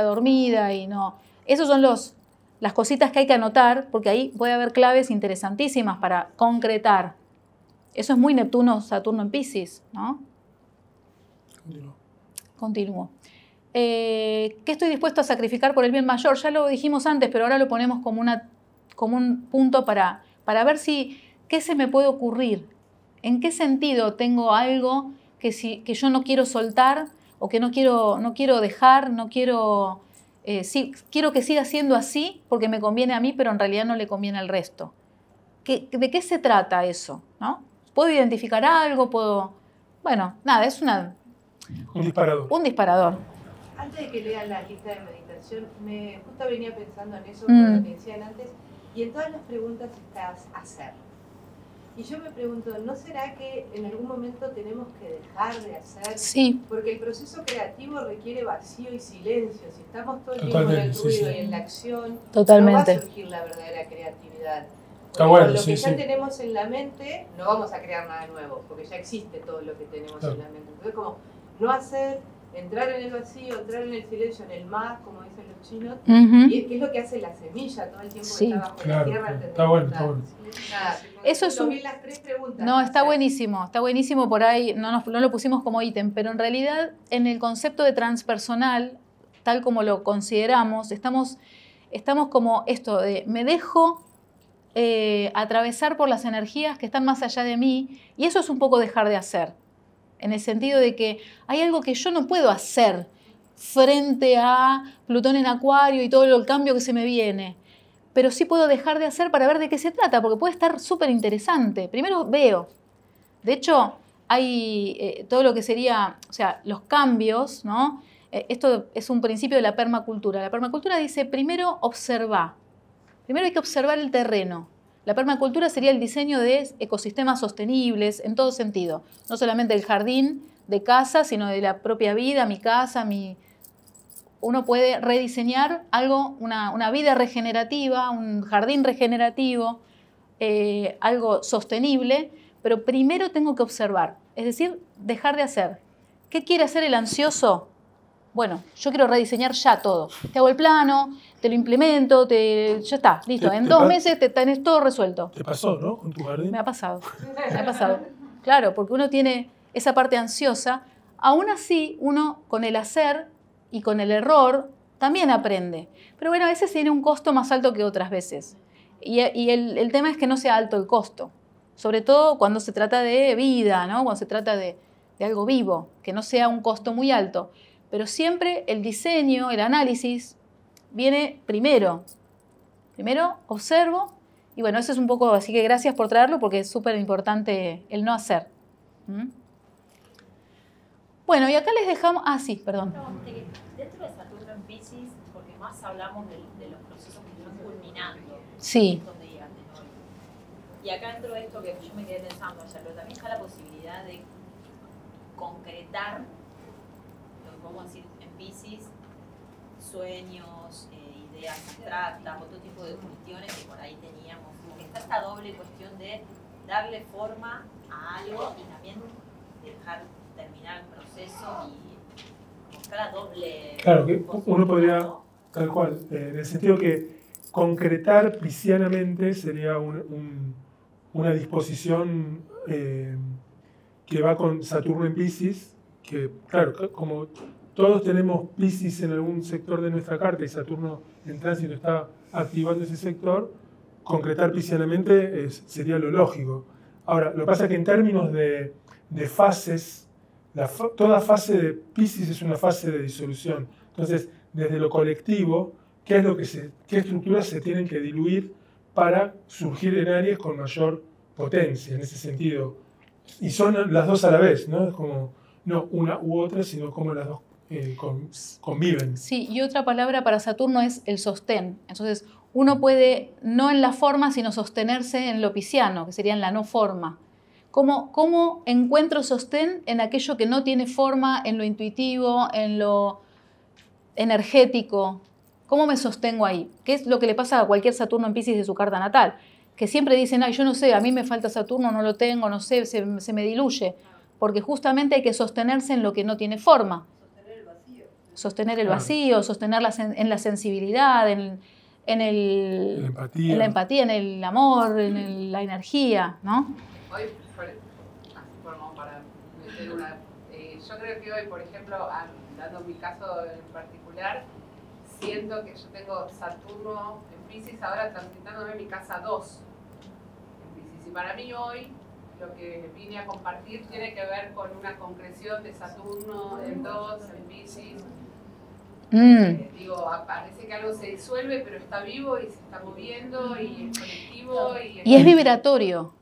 dormida y no. Esos son las cositas que hay que anotar, porque ahí puede haber claves interesantísimas para concretar. Eso es muy Neptuno, Saturno en Piscis, ¿no? Continúo. ¿Qué estoy dispuesto a sacrificar por el bien mayor? Ya lo dijimos antes, pero ahora lo ponemos como un punto para ver qué se me puede ocurrir. ¿En qué sentido tengo algo que yo no quiero soltar o que no quiero dejar, quiero que siga siendo así porque me conviene a mí, pero en realidad no le conviene al resto? ¿De qué se trata eso? ¿No? ¿Puedo identificar algo? Bueno, nada, es un disparador. Un disparador. Antes de que lean la lista de meditación, justo venía pensando en eso, como lo que decían antes, y en todas las preguntas está hacer. Y yo me pregunto, ¿no será que en algún momento tenemos que dejar de hacer? Sí. Porque el proceso creativo requiere vacío y silencio. Si estamos todo el tiempo en el ruido y en la acción, totalmente, no va a surgir la verdadera creatividad. Está bueno, con lo sí, que ya sí. tenemos en la mente, no vamos a crear nada nuevo, porque ya existe todo lo que tenemos en la mente. Entonces, como no hacer, entrar en el vacío, entrar en el silencio, en el más, como dicen los chinos, y es lo que hace la semilla todo el tiempo que está bajo la tierra. Está bueno, está bueno. Eso es las tres preguntas. No, está buenísimo por ahí, no lo pusimos como ítem, pero en realidad en el concepto de transpersonal, tal como lo consideramos, estamos como esto de me dejo atravesar por las energías que están más allá de mí, y eso es un poco dejar de hacer, en el sentido de que hay algo que yo no puedo hacer frente a Plutón en Acuario y todo el cambio que se me viene, pero sí puedo dejar de hacer para ver de qué se trata, porque puede estar súper interesante. Primero veo. De hecho, hay todo lo que sería, o sea, los cambios, ¿no? Esto es un principio de la permacultura. La permacultura dice, primero observa. Primero hay que observar el terreno. La permacultura sería el diseño de ecosistemas sostenibles en todo sentido. No solamente el jardín de casa, sino de la propia vida, mi casa, uno puede rediseñar algo, una vida regenerativa, un jardín regenerativo, algo sostenible, pero primero tengo que observar, es decir, dejar de hacer. ¿Qué quiere hacer el ansioso? Bueno, yo quiero rediseñar ya todo. Te hago el plano, te lo implemento, ya está, listo. En 2 meses tenés todo resuelto. ¿Te pasó, no? Con tu jardín. Me ha pasado. Claro, porque uno tiene esa parte ansiosa. Aún así, uno con el hacer y con el error también aprende. Pero bueno, a veces tiene un costo más alto que otras veces. Y el tema es que no sea alto el costo. Sobre todo cuando se trata de vida, ¿no? Cuando se trata de algo vivo, que no sea un costo muy alto. Pero siempre el diseño, el análisis, viene primero. Primero observo, y bueno, eso es un poco, así que gracias por traerlo, porque es súper importante el no hacer. Bueno, y acá les dejamos... sí, perdón. Dentro de Saturno en Piscis, porque más hablamos de los procesos que están culminando. Sí. Donde llegaste hoy. Y acá dentro de esto que yo me quedé pensando ayer, pero también está la posibilidad de concretar, lo que podemos decir en Piscis, sueños, ideas abstractas, otro tipo de cuestiones que por ahí teníamos. Como que está esta doble cuestión de darle forma a algo y también dejar terminar el proceso y mostrar la doble. Claro, que uno podría, tal cual, en el sentido que concretar piscianamente sería una disposición que va con Saturno en Piscis, que claro, como todos tenemos Piscis en algún sector de nuestra carta y Saturno en tránsito está activando ese sector, concretar piscianamente sería lo lógico. Ahora, lo que pasa es que en términos de fases, toda fase de Piscis es una fase de disolución. Entonces, desde lo colectivo, ¿qué estructuras se tienen que diluir para surgir en Aries con mayor potencia en ese sentido? Y son las dos a la vez, ¿no? Es como, no una u otra, sino como las dos conviven. Sí, y otra palabra para Saturno es el sostén. Entonces, uno puede, no en la forma, sino sostenerse en lo pisciano, que sería en la no forma. ¿Cómo encuentro sostén en aquello que no tiene forma, en lo intuitivo, en lo energético? ¿Cómo me sostengo ahí? ¿Qué es lo que le pasa a cualquier Saturno en Piscis de su carta natal? Que siempre dicen, ay, yo no sé, a mí me falta Saturno, no lo tengo, no sé, se me diluye. Porque justamente hay que sostenerse en lo que no tiene forma. Sostener el vacío, sostenerla en la sensibilidad, en la empatía, en el amor, en la energía, ¿no? Hoy, para meter una, yo creo que hoy, por ejemplo, dando mi caso en particular, siento que yo tengo Saturno en Piscis ahora transitándome en mi casa 2 en Piscis. Y para mí hoy, lo que vine a compartir tiene que ver con una concreción de Saturno en 2 en Piscis. Digo, parece que algo se disuelve, pero está vivo y se está moviendo y es colectivo. Y es vibratorio.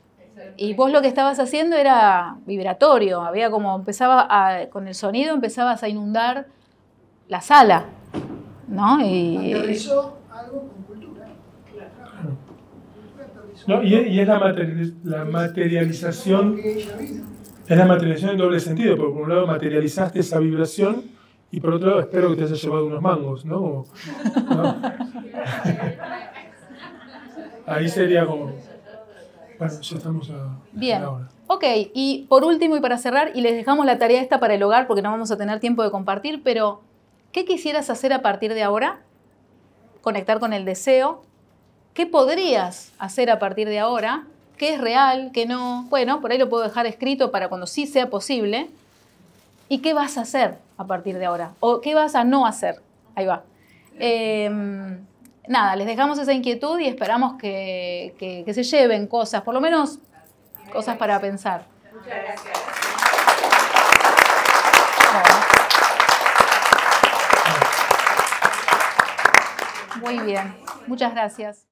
Y vos lo que estabas haciendo era vibratorio. Había como con el sonido empezabas a inundar la sala, ¿no? Aterrizó algo con cultura. No, y es la materialización. Es la materialización en doble sentido, porque por un lado materializaste esa vibración. Y por otro lado, espero que te hayas llevado unos mangos, ¿no? ¿No? Ahí sería como... Bueno, ya estamos a la hora. Ok, y por último y para cerrar, y les dejamos la tarea esta para el hogar porque no vamos a tener tiempo de compartir, pero ¿qué quisieras hacer a partir de ahora? Conectar con el deseo. ¿Qué podrías hacer a partir de ahora? ¿Qué es real? ¿Qué no? Bueno, por ahí lo puedo dejar escrito para cuando sí sea posible. ¿Y qué vas a hacer a partir de ahora? ¿O qué vas a no hacer? Ahí va. Nada, les dejamos esa inquietud y esperamos que se lleven cosas, por lo menos cosas para pensar. Muchas gracias. Muy bien, muchas gracias.